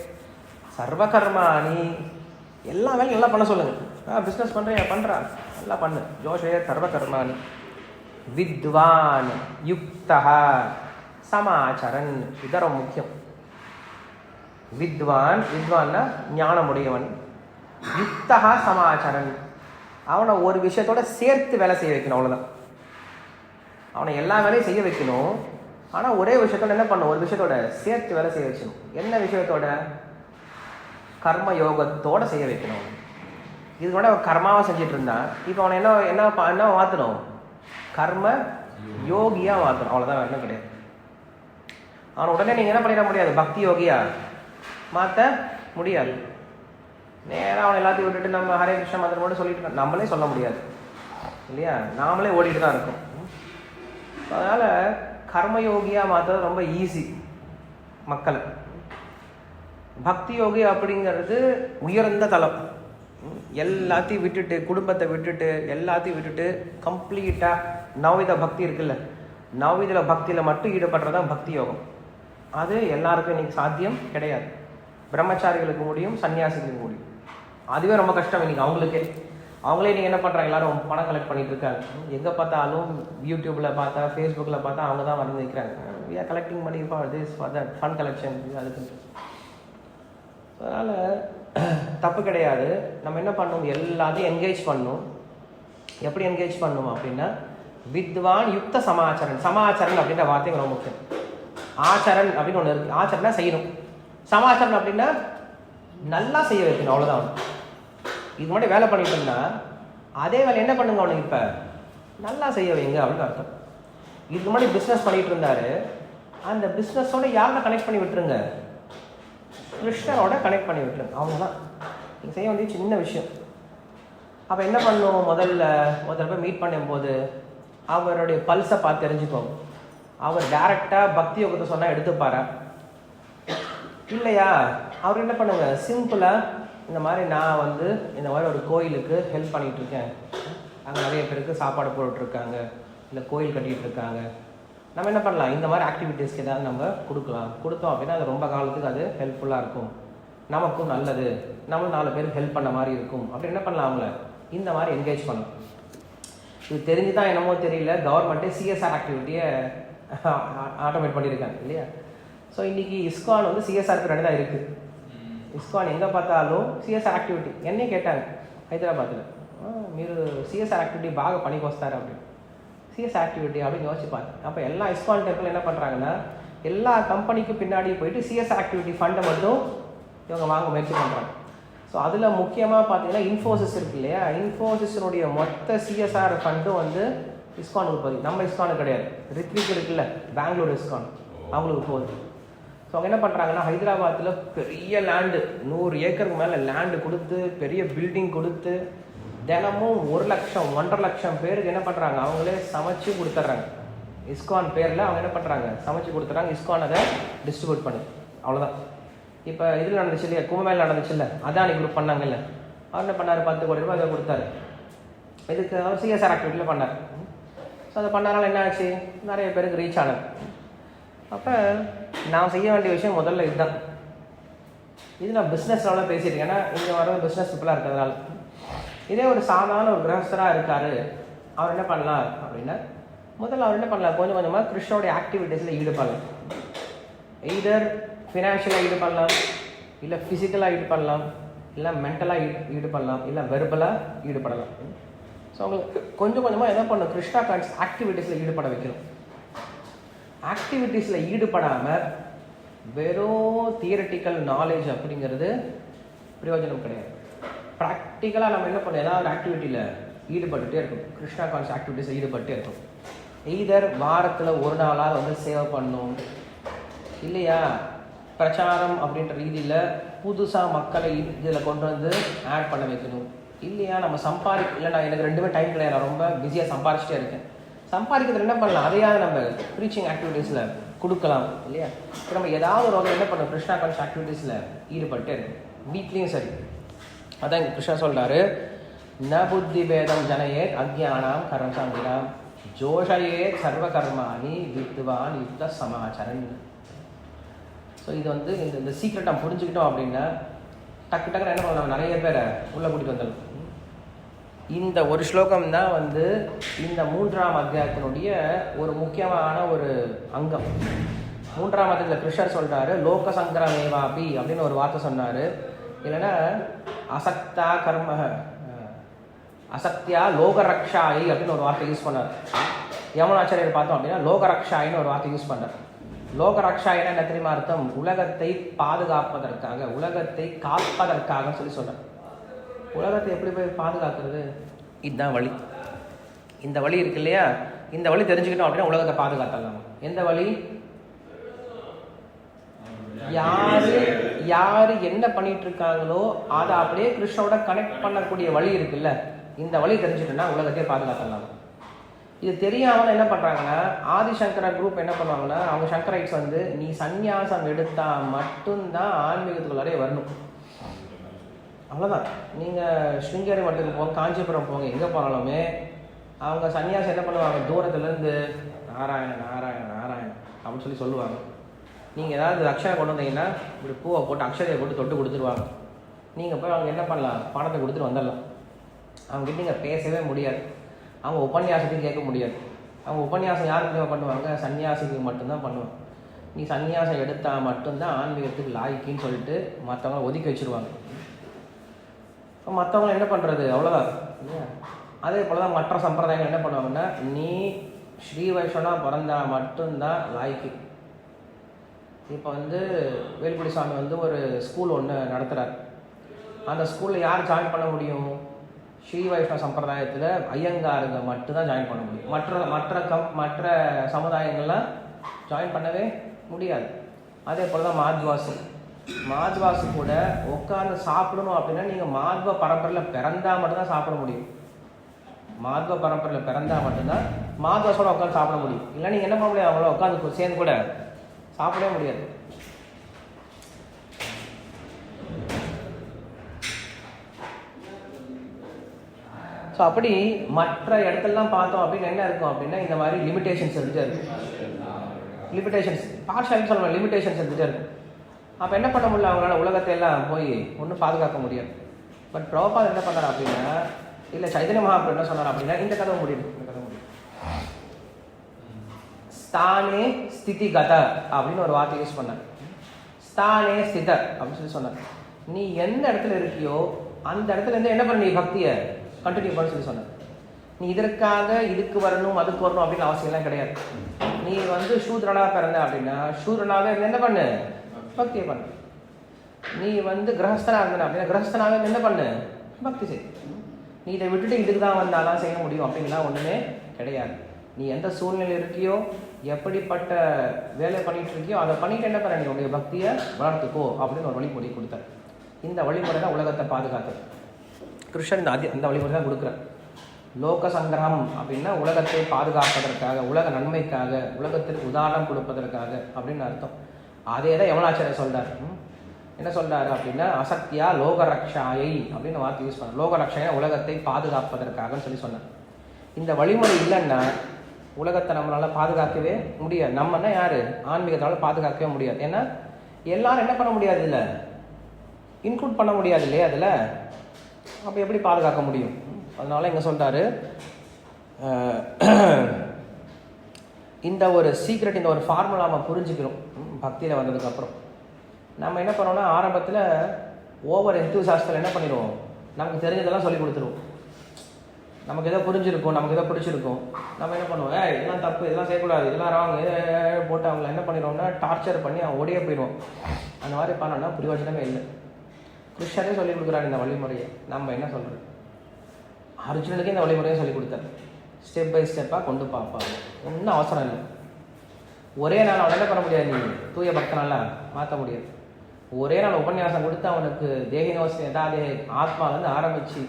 சர்வகர்மாணி, எல்லா வேலையும் எல்லாம் பண்ண சொல்லுங்கள். பிஸ்னஸ் பண்ணுறா எல்லாம் பண்ணு. ஜோஷயேத் சர்வகர்மாணி வித்வான் யுக்தா சமாச்சரன். இது ரொம்ப முக்கியம். வித்வான்னா ஞானமுடையவன். யுக்தா சமாச்சரன், அவனை ஒரு விஷயத்தோட சேர்த்து வேலை செய்ய வைக்கணும். அவ்வளோதான். அவனை எல்லா வேலையும் செய்ய வைக்கணும். ஆனால் ஒரே விஷயத்தோட என்ன பண்ணணும்? ஒரு விஷயத்தோட சேர்த்து வேலை செய்ய வச்சணும். என்ன விஷயத்தோட? கர்ம யோகத்தோட செய்ய வைக்கணும். இது கூட கர்மாவை செஞ்சுட்டு இருந்தான். இப்போ அவனை என்ன மாற்றணும்? கர்ம யோகியாக மாற்றணும். அவ்வளோதான், வேற என்ன கிடையாது. அவனை உடனே நீங்கள் என்ன பண்ணிட முடியாது? பக்தி யோகியா மாற்ற முடியாது. நேராக அவனை எல்லாத்தையும் விட்டுட்டு நம்ம ஹரே கிருஷ்ண மந்திரம் மட்டும் சொல்லிட்டு நம்மளே சொல்ல முடியாது இல்லையா? நாமளே ஓடிட்டு தான் இருக்கோம். அதனால் கர்மயோகியாக மாற்றுறது ரொம்ப ஈஸி மக்களை. பக்தி யோகி அப்படிங்கிறது உயர்ந்த தலம். எல்லாத்தையும் விட்டுட்டு, குடும்பத்தை விட்டுட்டு, எல்லாத்தையும் விட்டுட்டு கம்ப்ளீட்டாக நவவித பக்தி இருக்குல்ல, நவவித பக்தியில் மட்டும் ஈடுபடுறதான் பக்தி யோகம். அது எல்லாருக்கும் இன்னைக்கு சாத்தியம் கிடையாது. பிரம்மச்சாரிகளுக்கு முடியும், சன்னியாசிகளுக்கு முடியும். அதுவே ரொம்ப கஷ்டம் இன்னைக்கு அவங்களுக்கே. அவங்களே நீங்கள் என்ன பண்ணுறாங்க, எல்லாரும் பணம் கலெக்ட் பண்ணிட்டு இருக்காங்க. எங்கே பார்த்தாலும் யூடியூப்பில் பார்த்தா, ஃபேஸ்புக்கில் பார்த்தா அவங்க தான் வந்து நிற்கிறாங்க. We are collecting money for this for that, fund collection, அதுக்கு. அதனால் தப்பு கிடையாது. நம்ம என்ன பண்ணணும்? எல்லாத்தையும் என்கேஜ் பண்ணணும். எப்படி என்கேஜ் பண்ணணும் அப்படின்னா வித்வான் யுக்த சமாச்சரன். சமாச்சரன் அப்படின்ற வார்த்தை ரொம்ப முக்கியம். ஆச்சரன் அப்படின்னு ஒன்று இருக்குது. ஆச்சரனா செய்யணும். சமாச்சரன் அப்படின்னா நல்லா செய்ய வைக்கணும். அவ்வளோதான். இது முன்னாடி வேலை பண்ணிட்டு இருந்தா அதே வேலை என்ன பண்ணுங்க அவனுக்கு இப்போ நல்லா செய்ய வைங்க அப்படின்னு அர்த்தம். இதுக்கு முன்னாடி பிஸ்னஸ் பண்ணிட்டு இருந்தாரு, அந்த பிஸ்னஸோட யாரை கனெக்ட் பண்ணி விட்டுருங்க? கிருஷ்ணரோட கனெக்ட் பண்ணி விட்டுருங்க. அவ்வளோதான். நீங்கள் செய்ய வேண்டிய சின்ன விஷயம். அப்போ என்ன பண்ணுவோம்? முதல்ல போய் மீட் பண்ணும்போது அவருடைய பல்ஸை பார்த்து தெரிஞ்சுக்கோங்க. அவர் டைரெக்டாக பக்தி யோகத்தை சொன்னால் எடுத்துப்பாரா இல்லையா? அவர் என்ன பண்ணுங்க, சிம்பிளாக இந்த மாதிரி நான் இந்த மாதிரி ஒரு கோயிலுக்கு ஹெல்ப் பண்ணிகிட்ருக்கேன், அங்கே நிறைய பேருக்கு சாப்பாடு போட்டுட்ருக்காங்க, இல்லை கோயில் கட்டிகிட்டு இருக்காங்க, நம்ம என்ன பண்ணலாம், இந்த மாதிரி ஆக்டிவிட்டீஸ்க்கு ஏதாவது நம்ம கொடுத்தோம் அப்படின்னா அது ரொம்ப காலத்துக்கு அது ஹெல்ப்ஃபுல்லாக இருக்கும், நமக்கும் நல்லது, நம்மளும் 4 பேருக்கு ஹெல்ப் பண்ண மாதிரி இருக்கும். அப்படி என்ன பண்ணலாம், அவங்கள இந்த மாதிரி என்கேஜ் பண்ணலாம். இது தெரிஞ்சு தான் என்னமோ தெரியல, கவர்மெண்ட்டே சிஎஸ்ஆர் ஆக்டிவிட்டியை ஆட்டோமேட் பண்ணியிருக்காங்க இல்லையா? ஸோ இன்றைக்கி இஸ்கான் சிஎஸ்ஆருக்கு ரெண்டு தான் இருக்குது. இஸ்கான் எங்கே பார்த்தாலும் சிஎஸ்ஆர் ஆக்டிவிட்டி. என்னையே கேட்டாங்க ஹைதராபாத்தில், మీరు சிஎஸ்ஆர் ஆக்டிவிட்டி బాగా పనికి వస్తారు அப்படின்னு. சிஎஸ்ஆர் ஆக்டிவிட்டி அப்படின்னு யோசிச்சு பார்த்தேன். அப்போ எல்லா இஸ்கான் டெம்பிள் என்ன பண்ணுறாங்கன்னா எல்லா கம்பெனிக்கு பின்னாடி போயிட்டு சிஎஸ்ஆர் ஆக்டிவிட்டி ஃபண்டை மட்டும் இவங்க வாங்க முயற்சி பண்ணுறாங்க. ஸோ அதில் முக்கியமாக பார்த்தீங்கன்னா இன்ஃபோசிஸ் இருக்கு இல்லையா, இன்ஃபோசிஸினுடைய மொத்த சிஎஸ்ஆர் ஃபண்டும் இஸ்கானுக்கு போகுது. நம்ம இஸ்கானுக்கு கிடையாது. ரித்விக் இருக்குல்ல, பெங்களூர் இஸ்கான், அவங்களுக்கு போகுது. ஸோ அவங்க என்ன பண்ணுறாங்கன்னா ஹைதராபாத்தில் பெரிய லேண்டு, 100 ஏக்கருக்கு மேலே லேண்டு கொடுத்து பெரிய பில்டிங் கொடுத்து தினமும் 1 லட்சம் 1.5 லட்சம் பேருக்கு என்ன பண்ணுறாங்க, அவங்களே சமைச்சு கொடுத்துட்றாங்க. இஸ்கான் பேரில் அவங்க என்ன பண்ணுறாங்க, சமைச்சு கொடுத்துறாங்க, இஸ்கான் அதை டிஸ்ட்ரிபியூட் பண்ணு, அவ்வளோதான். இப்போ இதில் நடந்துச்சு இல்லையா, கும்பமேளா நடந்துச்சு இல்லை, அதானி குரூப் பண்ணாங்கல்ல, அவர் என்ன பண்ணார், 10 கோடி ரூபாய் அதை கொடுத்தாரு. இதுக்கு அவர் சிஎஸ்ஆர் ஆக்டிவிட்டியில் பண்ணார். ஸோ அதை பண்ணனால என்ன ஆச்சு, நிறைய பேருக்கு ரீச் ஆனது. அப்போ நான் செய்ய வேண்டிய விஷயம் முதல்ல இதுதான். இது நான் பிஸ்னஸ் லெவலில் பேசியிருக்கேன், ஏன்னா இங்கே வர பிஸ்னஸ் பீப்புளாக இருக்கிறதுனால. இதே ஒரு சாதாரண ஒரு கிரகஸ்தராக இருக்கார், அவர் என்ன பண்ணலாம் அப்படின்னா, முதல்ல அவர் என்ன பண்ணலாம், கொஞ்சம் கொஞ்சமாக கிருஷ்ணனுடைய ஆக்டிவிட்டீஸில் ஈடுபடலாம். எய்தர் ஃபினான்ஷியலாக ஈடுபடலாம், இல்லை ஃபிசிக்கலாக ஈடுபடலாம், இல்லை மென்டலாக ஈடுபடலாம், இல்லை வெர்பலாக ஈடுபடலாம். ஸோ அவங்களுக்கு கொஞ்சம் கொஞ்சமாக என்ன பண்ணணும், கிருஷ்ணா கான்ஸ் ஆக்டிவிட்டீஸில் ஈடுபட வைக்கணும். ஆக்டிவிட்டீஸில் ஈடுபடாமல் வெறும் தியரட்டிக்கல் நாலேஜ் அப்படிங்கிறது பிரயோஜனம் கிடையாது. ப்ராக்டிக்கலாக நம்ம என்ன பண்ணணும், ஏதாவது ஆக்டிவிட்டியில் ஈடுபட்டுகிட்டே இருக்கும், கிருஷ்ணா கான்ஸ் ஆக்டிவிட்டீஸில் ஈடுபட்டே இருக்கும். எய்தர் வாரத்தில் ஒரு நாளாக வந்து சேவை பண்ணணும், இல்லையா பிரச்சாரம் அப்படின்ற ரீதியில் புதுசாக மக்களை இதில் கொண்டு வந்து ஆட் பண்ண வைக்கணும், இல்லையா நம்ம இல்லை நான் எனக்கு 2மே டைம் கிடையாது, நான் ரொம்ப பிஸியாக சம்பாரிச்சிட்டே இருக்கேன், சம்பாதிக்கிறது என்ன பண்ணலாம், அதையாவது நம்ம ப்ரீச்சிங் ஆக்டிவிட்டீஸில் கொடுக்கலாம், இல்லையா. இப்போ நம்ம ஏதாவது ஒரு வகை என்ன பண்ணணும், கிருஷ்ணா கான்ஸ் ஆக்டிவிட்டீஸில் ஈடுபட்டே இருக்கும், வீட்லேயும் சரி. அதான் இங்கே கிருஷ்ணா சொல்கிறாரு, ந புத்தி பேதம் ஜனயே அக்ஞானாம் கர்மசாங்கிராம் ஜோஷயே சர்வ கர்மாணி வித்வான் யுக்த சமாச்சரன். ஸோ இது வந்து இந்த சீக்ரெட் நம்ம புரிஞ்சுக்கிட்டோம் அப்படின்னா டக்கு டக்குன்னு என்ன பண்ணலாம், நிறைய பேரை உள்ளே கூட்டிகிட்டு வந்துடலாம். இந்த ஒரு ஸ்லோகம் தான் வந்து இந்த 3ஆம் அத்தியாயத்தினுடைய ஒரு முக்கியமான ஒரு அங்கம். 3ஆம் அத்தியாயத்தில் கிருஷ்ணர் சொல்கிறாரு, லோக சங்கரமேவாபி அப்படின்னு ஒரு வார்த்தை சொன்னார். இல்லைன்னா அசக்தா கர்ம அசக்தியா லோகரக்ஷாயி அப்படின்னு ஒரு வார்த்தை யூஸ் பண்ணார். யமுனாச்சாரியர் பார்த்தோம் அப்படின்னா லோகரக்ஷாயின்னு ஒரு வார்த்தை யூஸ் பண்ணார். லோகரக்ஷாயினா என்ன தெரியுமா அர்த்தம், உலகத்தை பாதுகாப்பதற்காக, உலகத்தை காப்பதற்காக சொல்லி சொன்னார். உலகத்தை எப்படி போய் பாதுகாக்கிறது, இதுதான் வழி. இந்த வழி இருக்கு இல்லையா, இந்த வழி தெரிஞ்சுக்கிட்டோம் அப்படின்னா உலகத்தை பாதுகாத்தலாம். எந்த வழி, யாரு என்ன பண்ணிட்டு இருக்காங்களோ அதை அப்படியே கிருஷ்ணோட கனெக்ட் பண்ணக்கூடிய வழி இருக்குல்ல, இந்த வழி தெரிஞ்சுக்கிட்டோம்னா உலகத்தையே பாதுகாத்தலாம். இது தெரியாமல் என்ன பண்ணுறாங்கன்னா, ஆதிசங்கர குரூப் என்ன பண்ணுவாங்கன்னா, அவங்க சங்கரைட்ஸ் வந்து நீ சந்நியாசம் எடுத்தால் மட்டும்தான் ஆன்மீகத்துக்குள்ளாரே வரணும், அவ்வளோதான். நீங்கள் ஸ்ருங்கேரி மட்டத்துக்கு போங்க, காஞ்சிபுரம் போங்க, எங்கே போனாலுமே அவங்க சன்னியாசம் என்ன பண்ணுவாங்க, தூரத்துலேருந்து நாராயண நாராயண நாராயண அப்படின்னு சொல்லி சொல்லுவாங்க. நீங்கள் ஏதாவது அக்ஷரை கொண்டு வந்தீங்கன்னா இப்படி பூவை போட்டு அக்ஷரையை போட்டு தொட்டு கொடுத்துருவாங்க. நீங்கள் போய் அவங்க என்ன பண்ணலாம், பணத்தை கொடுத்துட்டு வந்துடலாம். அவங்ககிட்ட நீங்கள் பேசவே முடியாது, அவங்க உபன்யாசத்தையும் கேட்க முடியாது. அவங்க உபன்யாசம் யாருக்கு பண்ணுவாங்க, சன்னியாசிக்கு மட்டும்தான் பண்ணுவாங்க. நீ சன்னியாசம் எடுத்தால் மட்டும்தான் ஆன்மீகத்துக்கு லாய்க்குன்னு சொல்லிட்டு மற்றவங்க ஒதுக்கி வச்சுருவாங்க. மற்றவங்க என்ன பண்ணுறது, அவ்வளோதான் இல்லையா. அதே போல் தான் மற்ற சம்பிரதாயங்கள் என்ன பண்ணுவாங்கன்னா, நீ ஸ்ரீ வைஷ்ணவனாக பிறந்தா மட்டும்தான் லாய்க்கு. இப்போ வந்து வேலுக்குடி சாமி வந்து ஒரு ஸ்கூல் ஒன்று நடத்துகிறார். அந்த ஸ்கூலில் யார் ஜாயின் பண்ண முடியும், ஸ்ரீ வைஷ்ணவ சம்பிரதாயத்தில் ஐயங்காருங்க மட்டும்தான் ஜாயின் பண்ண முடியும். மற்ற சமுதாயங்கள்லாம் ஜாயின் பண்ணவே முடியாது. அதே போல் தான் மாத்வாசு கூட உட்காந்து சாப்பிடணும் அப்படின்னா நீங்கள் மாத்வ பரம்பரையில் பிறந்தால் மட்டும்தான் சாப்பிட முடியும். மாத்வ பரம்பரையில் பிறந்தால் மட்டும்தான் மாத்வாசோட உட்காந்து சாப்பிட முடியும். இல்லை நீங்கள் என்ன பண்ண முடியாது, அவங்கள உட்காந்து சேர்ந்து கூட சாப்பிடவே முடியாது. ஸோ அப்படி மற்ற இடத்துலலாம் பார்த்தோம் அப்படின்னு என்ன இருக்கும் அப்படின்னா, இந்த மாதிரி லிமிடேஷன்ஸ் இருந்துகிட்டே இருக்கும். லிமிடேஷன்ஸ் பார்ஷாலிட்டி சொல்லணும், லிமிடேஷன்ஸ் இருந்துகிட்டே இருக்கும். அப்போ என்ன பண்ண முடியல, அவங்களால உலகத்தை எல்லாம் போய் ஒன்றும் பாதுகாக்க முடியாது. பட் பிரபுபாதர் என்ன பண்ணார் அப்படின்னா, இல்லை சைதன்ய மகாபிரபு என்ன சொன்னார் அப்படின்னா, இந்த கதை முடியும். ஸ்தானே ஸ்திதி கத அப்படின்னு ஒரு வார்த்தை யூஸ் பண்ணார். ஸ்தானே ஸ்தித அப்படின்னு சொல்லி சொன்னார். நீ எந்த இடத்துல இருக்கியோ அந்த இடத்துல இருந்து என்ன பண்ண, நீ பக்தியை கண்டினியூ பண்ண சொல்லி சொன்னார். நீ இதற்காக இதுக்கு வரணும் அதுக்கு வரணும் அப்படின்னு அவசியம்லாம் கிடையாது. நீ வந்து சூத்ரனாக பிறந்த அப்படின்னா சூத்ரனாகவே இருந்து என்ன பண்ணு, பக்தியை பண்ணு. நீ வந்து கிரகஸ்தனாக இருந்தன அப்படின்னா கிரகஸ்தனாகவே என்ன பண்ணு, பக்தி செய். நீ இதை விட்டுட்டு இதுக்கு தான் வந்தாலாம் செய்ய முடியும் அப்படின்லாம் ஒன்றுமே கிடையாது. நீ எந்த சூழ்நிலை இருக்கியோ, எப்படிப்பட்ட வேலை பண்ணிட்டு இருக்கியோ அதை பண்ணிட்டு என்ன பண்ண, நீ உடைய பக்தியை வளர்த்துக்கோ அப்படின்னு ஒரு வழிமுறை கொடுத்தார். இந்த வழிமுறை தான் உலகத்தை பாதுகாத்தது. கிருஷ்ணன் அந்த வழிமுறை தான் கொடுக்குறார். லோக சங்கிரகம் அப்படின்னா உலகத்தை பாதுகாப்பதற்காக, உலக நன்மைக்காக, உலகத்திற்கு உதாரணம் கொடுப்பதற்காக அப்படின்னு அர்த்தம். அதே தான் யமுனாச்சாரியர் சொல்றார். என்ன சொல்றாரு அப்படின்னா, அசக்தியா லோகரக்ஷாயை அப்படின்னு வார்த்தை யூஸ் பண்ண. லோகரக்ஷாய உலகத்தை பாதுகாப்பதற்காக சொல்லி சொன்னார். இந்த வழிமுறை இல்லைன்னா உலகத்தை நம்மளால பாதுகாக்கவே முடியாது. நம்மன்னா யாரு? ஆன்மீகத்தால பாதுகாக்கவே முடியாது. ஏன்னா எல்லாரும் என்ன பண்ண முடியாது, இல்லை இன்க்ளூட் பண்ண முடியாது இல்லையா அதில். அப்போ எப்படி பாதுகாக்க முடியும்? அதனால இங்கே சொல்றாரு, இந்த ஒரு சீக்ரெட், இந்த ஒரு ஃபார்முலா நம்ம புரிஞ்சுக்கிறோம் பக்தியில் வந்ததுக்கப்புறம். நம்ம என்ன பண்ணோம்னா ஆரம்பத்தில் ஓவர் எந்தூசியாஸ்டில் என்ன பண்ணிடுவோம், நமக்கு தெரிஞ்சதெல்லாம் சொல்லி கொடுத்துருவோம். நமக்கு எதோ புரிஞ்சிருக்கும், நமக்கு எதோ பிடிச்சிருக்கும், நம்ம என்ன பண்ணுவோம், இதெல்லாம் தப்பு, இதெல்லாம் செய்யக்கூடாது, இதெல்லாம் ராங்க போட்டு அவங்கள என்ன பண்ணிடுவோம்னா டார்ச்சர் பண்ணி அவன் ஓடியே போயிடுவோம். அந்த மாதிரி பண்ணோன்னா பிரயோஜனமே இல்லை. கிருஷ்ணரே சொல்லி கொடுக்குறாரு இந்த வழிமுறையை. நம்ம என்ன சொல்கிறது, அர்ஜுனனுக்கே இந்த வழிமுறையை சொல்லி கொடுத்தாரு. ஸ்டெப் பை ஸ்டெப்பாக கொண்டு பார்ப்பாங்க. ஒன்றும் அவசரம் இல்லை. ஒரே நாள் அவனை என்ன பண்ண முடியாது, நீ தூய பக்தனால மாற்ற முடியாது. ஒரே நாள் உபன்யாசம் கொடுத்து அவனுக்கு தேகினோஸ் எதாவது ஆத்மாவிலேருந்து ஆரம்பித்து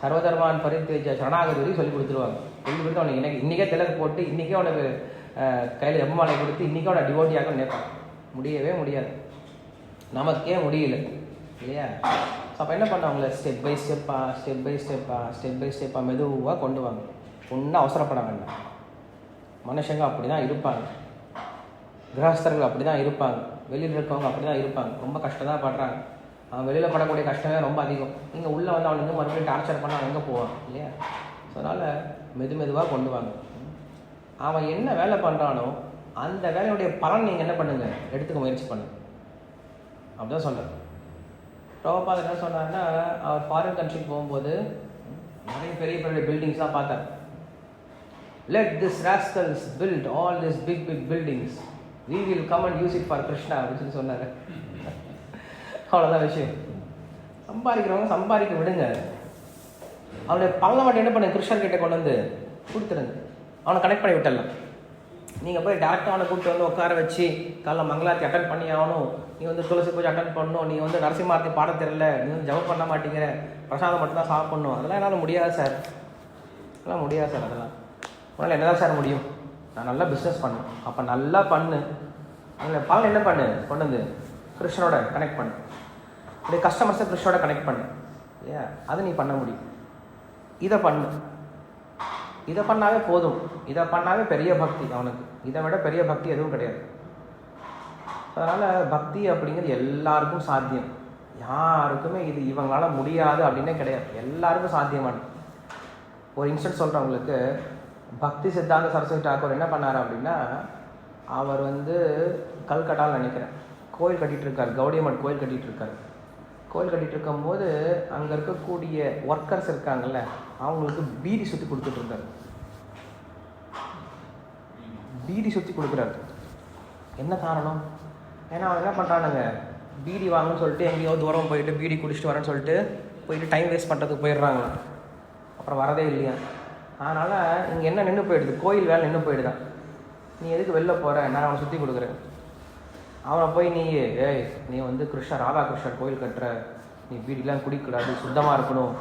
சர்வதர்மான் பரித்தேஜ சரணாகதி வரையும் சொல்லி கொடுத்துருவாங்க. சொல்லி கொடுத்து அவனுக்கு இன்றைக்கே திலக்கு போட்டு இன்றைக்கே அவனுக்கு கையில் எம்மலை கொடுத்து இன்றைக்கே அவனை டிவோட்டியாக நினைப்பான். முடியவே முடியாது. நமக்கே முடியல இல்லையா? ஸோ அப்போ என்ன பண்ணவங்கள ஸ்டெப் பை ஸ்டெப்பாக மெதுவாக கொண்டு வாங்க. ஒன்றும் அவசரப்பட வேண்டாம். மனுஷங்க அப்படி தான் இருப்பாங்க, கிரகஸ்தர்கள் அப்படி தான் இருப்பாங்க, வெளியில் இருக்கவங்க அப்படி தான் இருப்பாங்க. ரொம்ப கஷ்டம் தான் படுறாங்க. அவன் வெளியில் படக்கூடிய கஷ்டமே ரொம்ப அதிகம். நீங்கள் உள்ளே வந்து அவனுக்கு மறுபடியும் டார்ச்சர் பண்ண அவன் எங்கே போவான் இல்லையா? ஸோ அதனால் மெதுவாக கொண்டு வாங்க. அவன் என்ன வேலை பண்ணுறானோ அந்த வேலையுடைய பலன் நீங்கள் என்ன பண்ணுங்கள், எடுத்துக்க முயற்சி பண்ணுங்க. அப்படிதான் சொல்கிறேன். பிரபுபாதர் என்ன சொன்னார்னா, அவர் ஃபாரின் கண்ட்ரிக்கு போகும்போது நிறைய பெரிய பெரிய பில்டிங்ஸ்லாம் பார்த்தார். Let this rascals build all this big buildings, we will come and use it for Krishna அப்படின்னு சொன்னார். அவ்வளோதான் விஷயம். சம்பாதிக்கிறவங்க சம்பாதிக்க விடுங்க. அவனுடைய பல்ல மட்டும் என்ன பண்ணு, கிருஷ்ணர் கிட்ட கொண்டு வந்து கொடுத்துருங்க. அவனை கனெக்ட் பண்ணி விட்டுடலாம். நீங்கள் போய் டேரக்டாக அவனை கூப்பிட்டு வந்து உட்கார வச்சு காலைல மங்களாத்தி அட்டன் பண்ணி ஆகணும், நீ வந்து துளசி பூஜை அட்டன் பண்ணணும், நீ வந்து நரசிம்மார்த்தி பாட தெரியல, நீ வந்து ஜபம் பண்ண மாட்டேங்கிற, பிரசாதம் மட்டும்தான் சாப்பிட்ணும், அதெல்லாம் என்னால் முடியாது சார். அதெல்லாம் முடியாது சார். அதெல்லாம் உன்னால் என்னதான் சார் முடியும்? நான் நல்லா பிஸ்னஸ் பண்ணேன். அப்போ நல்லா பண்ணு. அதில் பலன் என்ன பண்ணு, கொண்டு வந்து கிருஷ்ணனோட கனெக்ட் பண்ணு. அப்படியே கஸ்டமர்ஸை கிருஷ்ணனோட கனெக்ட் பண்ணு இல்லையா? அது நீ பண்ண முடியும். இதை பண்ணு. இதை பண்ணாவே போதும். இதை பண்ணாவே பெரிய பக்தி அவனுக்கு. இதை விட பெரிய பக்தி எதுவும் கிடையாது. அதனால் பக்தி அப்படிங்கிறது எல்லாருக்கும் சாத்தியம். யாருக்குமே இது இவங்களால முடியாது அப்படின்னே கிடையாது. எல்லாருக்கும் சாத்தியமானது. ஒரு இன்ஸ்டன்ட் சொல்கிறவங்களுக்கு, பக்தி சித்தாந்த சரஸ்வதி தாக்கூர் என்ன பண்ணார் அப்படின்னா, அவர் வந்து கல்கட்டாவில் நினைக்கிறேன் கோயில் கட்டிகிட்டு இருக்கார், கௌடியம்மன் கோயில் கட்டிகிட்டு இருக்கார். கோயில் கட்டிகிட்டு இருக்கும்போது அங்கே இருக்கக்கூடிய ஒர்க்கர்ஸ் இருக்காங்கல்ல, அவங்களுக்கு பீடி சுற்றி கொடுத்துட்ருக்காரு. பீடி சுற்றி கொடுக்குறாரு. என்ன காரணம்? ஏன்னா அவன் என்ன பண்ணுறானுங்க, பீடி வாங்கன்னு சொல்லிட்டு எங்கேயோ தூரம் போயிட்டு பீடி குடிச்சிட்டு வரேன்னு சொல்லிட்டு போயிட்டு டைம் வேஸ்ட் பண்ணுறதுக்கு போயிடுறாங்களா, அப்புறம் வரதே இல்லையா. அதனால் இங்கே என்ன நின்று போயிடுது, கோயில் வேலை நின்று போயிடுதான். நீ எதுக்கு வெளில போகிற, நான் அவனை சுற்றி கொடுக்குறேன். அவனை போய் நீ வந்து கிருஷ்ணர் ராதாகிருஷ்ணர் கோயில் கட்டுற, நீ பீடிலாம் குடிக்கூடாது, சுத்தமாக இருக்கணும்,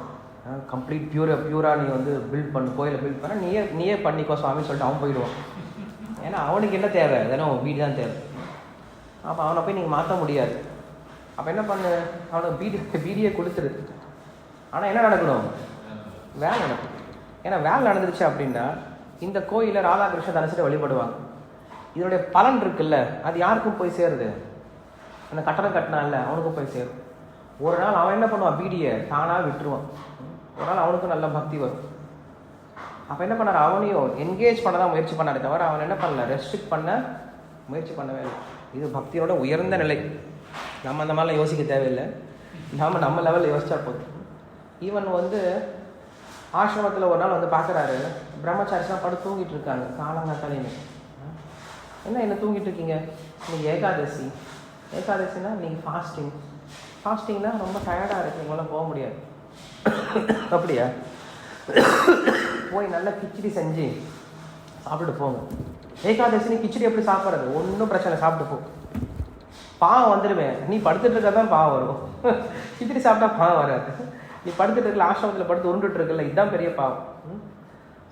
கம்ப்ளீட் பியூராக நீ வந்து பில்ட் பண்ணு, கோயிலை பில்ட் பண்ண, நீயே பண்ணிக்கோ சுவாமின்னு சொல்லிட்டு அவன் போயிடுவான். ஏன்னா அவனுக்கு என்ன தேவை, அதனால் வீடு தான் தேவை. அப்போ அவனை போய் நீங்கள் மாற்ற முடியாது. அப்போ என்ன பண்ணு, அவனுக்கு பீடியை கொடுத்துரு. ஆனால் என்ன நடக்கணும், வேலை நடக்கும். ஏன்னா வேலை நடந்துருச்சு அப்படின்னா இந்த கோயிலில் ராதாகிருஷ்ணன் தரிசிட்டு வழிபடுவாங்க. இதனுடைய பலன் இருக்குல்ல, அது யாருக்கும் போய் சேருது, அந்த கட்டணம் கட்டினால அவனுக்கும் போய் சேரும். ஒரு நாள் அவன் என்ன பண்ணுவான், பீடியை தானாக விட்டுருவான். ஒரு நாள் அவனுக்கும் நல்ல பக்தி வரும். அப்போ என்ன பண்ணார், அவனையும் என்கேஜ் பண்ண தான் முயற்சி பண்ணாரே தவிர அவன் என்ன பண்ணல, ரெஸ்ட்ரிக்ட் பண்ண முயற்சி பண்ணவே இல்லை. இது பக்தியோட உயர்ந்த நிலை. நம்ம அந்த மாதிரிலாம் யோசிக்க தேவையில்லை. நம்ம லெவலில் யோசிச்சா போதும். ஈவன் வந்து ஆசிரமத்தில் ஒரு நாள் வந்து பார்க்குறாரு, பிரம்மச்சாரிஸ்லாம் படுத்து தூங்கிட்டு இருக்காங்க காலங்காத்தாலேன்னு. என்ன தூங்கிட்டு இருக்கீங்க, இன்னைக்கு ஏகாதசினா நீங்கள் ஃபாஸ்டிங்னா ரொம்ப டயர்டாக இருக்குது, உங்களால் போக முடியாது. அப்படியா, போய் நல்லா கிச்சடி செஞ்சு சாப்பிட்டு போங்க. ஏகாதசினி கிச்சடி எப்படி சாப்பிட்றது, ஒன்றும் பிரச்சனை, சாப்பிட்டு போ. பாவம் வந்துடுவேன், நீ படுத்துட்டு இருக்கா தான் பாவம் வரும். கிச்சடி சாப்பிட்டா பாவம் வராது. நீ படுத்துட்டு இருக்கல, ஆசிரமத்தில் படுத்து உருண்டுட்டு இருக்கல, இதுதான் பெரிய பாவம்.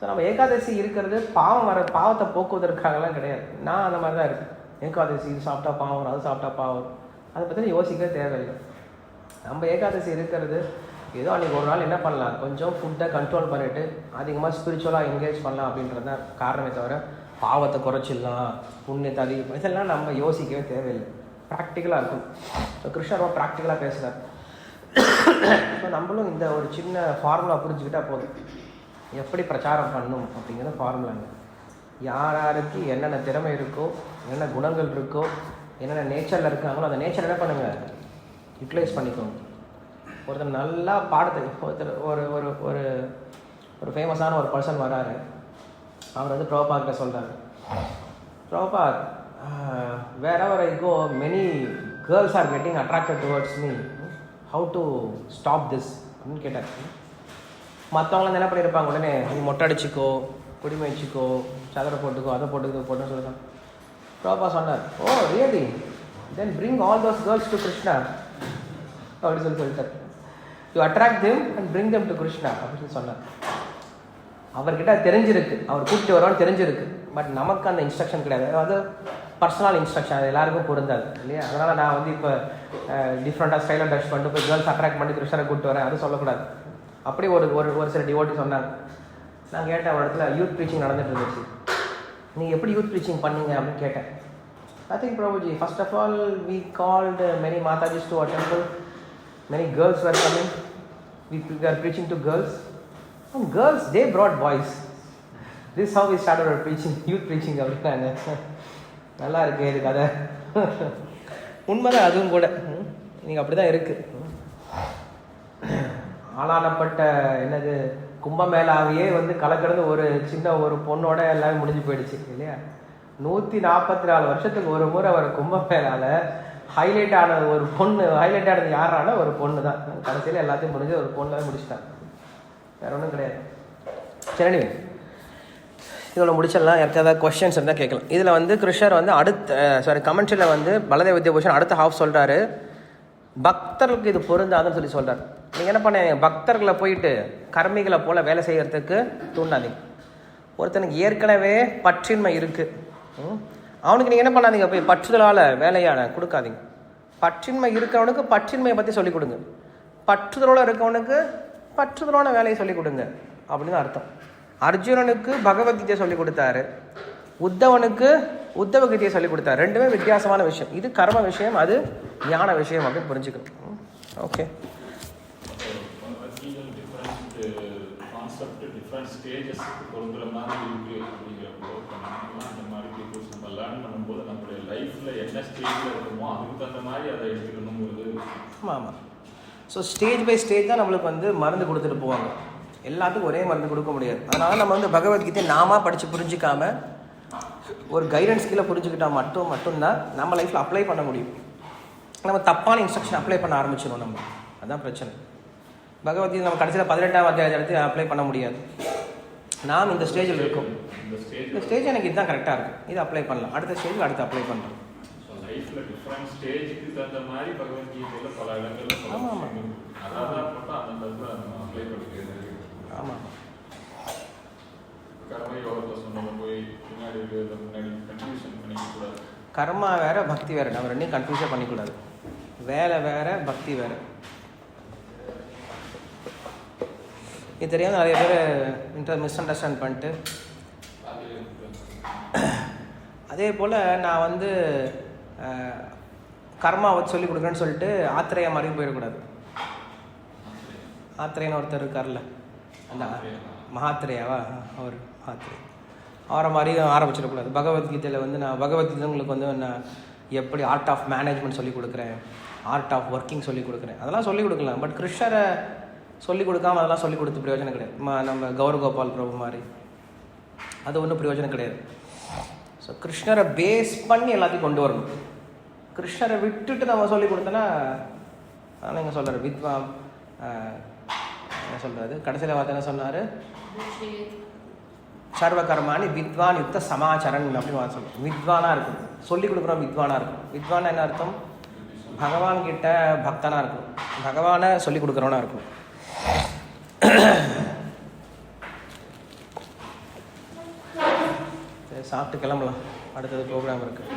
ஸோ நம்ம ஏகாதசி இருக்கிறது பாவத்தை போக்குவதற்காகலாம் கிடையாது. நான் அந்த மாதிரி தான் இருக்கேன். ஏகாதசி இது சாப்பிட்டா பாவம், அது சாப்பிட்டா பாவம், அதை பற்றி யோசிக்க தேவையில்லை. நம்ம ஏகாதசி இருக்கிறது ஏதோ அன்றைக்கி ஒரு நாள் என்ன பண்ணலாம், கொஞ்சம் ஃபுட்டை கண்ட்ரோல் பண்ணிவிட்டு அதிகமாக ஸ்பிரிச்சுவலாக என்கேஜ் பண்ணலாம் அப்படின்றது தான் காரணமே தவிர பாவத்தை குறைச்சிடலாம், புண்ணியத்தை அதிகம் இதெல்லாம் நம்ம யோசிக்கவே தேவையில்லை. ப்ராக்டிக்கலாக இருக்கும். ஸோ கிருஷ்ணர் ரொம்ப ப்ராக்டிக்கலாக பேசுகிறார். ஸோ நம்மளும் இந்த ஒரு சின்ன ஃபார்முலா புரிஞ்சுக்கிட்டால் போதும், எப்படி பிரச்சாரம் பண்ணணும் அப்படிங்கிறது ஃபார்முலாங்க. யாருக்கு என்னென்ன திறமை இருக்கோ, என்னென்ன குணங்கள் இருக்கோ, என்னென்ன நேச்சரில் இருக்காங்களோ அந்த நேச்சர் என்ன பண்ணுங்கள், யூட்டிலைஸ் பண்ணிக்கோங்க. ஒருத்தர் நல்லா ஒருத்தர் ஒரு ஒரு ஒரு ஒரு ஃபேமஸான ஒரு பர்சன் வராரு. அவர் வந்து பிரபுபாத்கிட்ட சொல்கிறாரு, Prabhupad, wherever I go many girls are getting attracted towards me, how to stop this அப்படின்னு கேட்டார். மற்றவங்களாம் என்ன பண்ணியிருப்பாங்க, உடனே நீ மொட்டை அடிச்சிக்கோ, குடிமை வச்சுக்கோ, சதரை போட்டுக்கோ, அதை போட்டுக்கோ போட்டுன்னு சொல்லுவாங்க. பிரபுபா சொன்னார், oh really, then bring all those girls to Krishna அப்படின்னு சொல்லிட்டார். You attract them and bring them to Krishna அப்படின்னு சொன்னார். அவர்கிட்ட தெரிஞ்சிருக்கு, அவர் கூப்பிட்டு வருவான்னு தெரிஞ்சிருக்கு. பட் நமக்கு அந்த இன்ஸ்ட்ரக்ஷன் கிடையாது. அது பர்சனல் இன்ஸ்ட்ரக்ஷன், அது எல்லாருக்கும் பொருந்தாது இல்லையா? அதனால் நான் வந்து இப்போ டிஃப்ரெண்ட்டாக ஸ்டைலாக ட்ரெஸ் பண்ணிட்டு போய் கேர்ள்ஸ் அட்ராக்ட் பண்ணி கிருஷ்ணரை கூப்பிட்டு வரேன் அது சொல்லக்கூடாது. அப்படி ஒரு சில டிவோட்டி சொன்னாங்க. நான் கேட்டேன், ஒரு இடத்துல யூத் ப்ரீச்சிங் நடந்துட்டு இருந்துச்சு. நீங்கள் எப்படி யூத் ப்ரீச்சிங் பண்ணீங்க அப்படின்னு கேட்டேன். I think Prabhuji, first of all, we called many Matajis to our temple. Many girls were coming. We were preaching to girls. And girls, they brought boys. This is how we started our preaching, youth preaching. நல்லா இருக்கு இது கதை. உண்மைதான், அதுவும் கூட நீங்கள் அப்படி தான் இருக்குது. ஆளானப்பட்ட என்னது கும்பமேளாவையே வந்து கலக்கிறது ஒரு சின்ன ஒரு பொண்ணோட எல்லாமே முடிஞ்சு போயிடுச்சு இல்லையா? 144 வருஷத்துக்கு ஒரு முறை அவர் கும்பமேளால ஹைலைட் ஆன ஒரு பொண்ணு, ஹைலைட் ஆனது யாரான ஒரு பொண்ணு தான். கடைசியில் எல்லாத்தையும் முடிஞ்சு ஒரு பொண்ணு தான் முடிச்சிட்டாங்க, வேற ஒன்றும் கிடையாது. சரி, இதோட முடிச்சிடலாம். ஏதாவது கொஸ்டின்ஸ் இருந்தால் கேட்கலாம். இதில் வந்து கிருஷ்ணர் வந்து கமெண்ட்ரியில் வந்து பலதேவ வித்யாபூஷன் அடுத்த ஹாஃப் சொல்கிறாரு, பக்தர்களுக்கு இது பொருந்தாதுன்னு சொல்லி சொல்கிறார். நீங்கள் என்ன பண்ண, பக்தர்களை போயிட்டு கர்மிகளை போல் வேலை செய்கிறதுக்கு தூண்டாதீங்க. ஒருத்தனுக்கு ஏற்கனவே பற்றின்மை இருக்குது, அவனுக்கு நீங்கள் என்ன பண்ணாதீங்க, போய் பற்றுதலால் வேலையான கொடுக்காதீங்க. பற்றின்மை இருக்கிறவனுக்கு பற்றின்மையை பற்றி சொல்லிக் கொடுங்க, பற்றுதலோடு இருக்கவனுக்கு பற்றுதலான வேலையை சொல்லிக் கொடுங்க அப்படின்னு அர்த்தம். அர்ஜுனனுக்கு பகவத்கீதையை சொல்லிக் கொடுத்தாரு, உத்தவனுக்கு உத்தவகீதையை சொல்லிக் கொடுத்தாரு. ரெண்டுமே வித்தியாசமான விஷயம். இது கர்ம விஷயம், அது ஞான விஷயம் அப்படின்னு புரிஞ்சுக்கணும். ஓகே, ஆமாம். ஸோ ஸ்டேஜ் பை ஸ்டேஜ் தான் நம்மளுக்கு வந்து மருந்து கொடுத்துட்டு போவாங்க. எல்லாத்துக்கும் ஒரே மருந்து கொடுக்க முடியாது. அதனால் நம்ம வந்து பகவத்கீதையை நாம படித்து புரிஞ்சிக்காம ஒரு கைடன்ஸ் கீழே புரிஞ்சுக்கிட்டால் மட்டும்தான் நம்ம லைஃப்பில் அப்ளை பண்ண முடியும். நம்ம தப்பான இன்ஸ்ட்ரக்ஷன் அப்ளை பண்ண ஆரம்பிச்சிடும் நம்ம, அதுதான் பிரச்சனை. பகவத்கீதை நம்ம கடைசியில் 18ஆம் அத்தியாயத்தை எடுத்து அப்ளை பண்ண முடியாது. நாம் இந்த ஸ்டேஜில் இருக்கோம், இந்த ஸ்டேஜ் எனக்கு இதுதான் கரெக்டாக இருக்குது, இது அப்ளை பண்ணலாம், அடுத்த ஸ்டேஜில் அடுத்து அப்ளை பண்ணுறோம். ஆமாம் ஆமாம். கர்மா வேற பக்தி வேற, நம்ம ரெண்டையும் கன்ஃபியூஸே பண்ணிக்கூடாது. வேலை வேற பக்தி வேற. இது தெரியாமல் நிறைய பேர் மிஸ் அண்டர்ஸ்டாண்ட் பண்ணிட்டு, அதே போல் நான் வந்து கர்மா வச்சு சொல்லிக் கொடுக்குறேன்னு சொல்லிட்டு ஆத்திரையா மாதிரியும் போயிடக்கூடாது. ஆத்திரேயன்னு ஒருத்தர் இருக்கார்ல, அந்த மகாத்திரையாவா, அவர் மகாத்திரை, அவரை மாதிரியும் ஆரம்பிச்சிடக்கூடாது. பகவத்கீதையில் வந்து நான் பகவத்கீதை உங்களுக்கு வந்து நான் எப்படி ஆர்ட் ஆஃப் மேனேஜ்மெண்ட் சொல்லிக் கொடுக்குறேன், ஆர்ட் ஆஃப் ஒர்க்கிங் சொல்லிக் கொடுக்குறேன், அதெல்லாம் சொல்லிக் கொடுக்கலாம். பட் கிருஷ்ணரை சொல்லிக் கொடுக்காம அதெல்லாம் சொல்லிக் கொடுத்து பிரயோஜனம் கிடையாது. நம்ம கௌரகோபால் பிரபு மாதிரி அது ஒன்றும் பிரயோஜனம் கிடையாது. ஸோ கிருஷ்ணரை பேஸ் பண்ணி எல்லாத்தையும் கொண்டு வரணும். கிருஷ்ணரை விட்டுட்டு நம்ம சொல்லிக் கொடுத்தோன்னா, நீங்கள் சொல்கிற வித்வா என்ன சொல்கிறது, கடைசியில் பார்த்து என்ன சொன்னார், சர்வகர்மானி வித்வான் யுக்த சமாச்சரன் அப்படின்னு சொல்லுவோம். வித்வானாக இருக்கும், சொல்லிக் கொடுக்குறோம், வித்வானாக இருக்கும். வித்வான் என்ன அர்த்தம், பகவான்கிட்ட பக்தனாக இருக்கும், பகவானை சொல்லிக் கொடுக்குறவனா இருக்கும். சாப்பிட்டு கிளம்பலாம், அடுத்தது ப்ரோக்ராம் இருக்குது.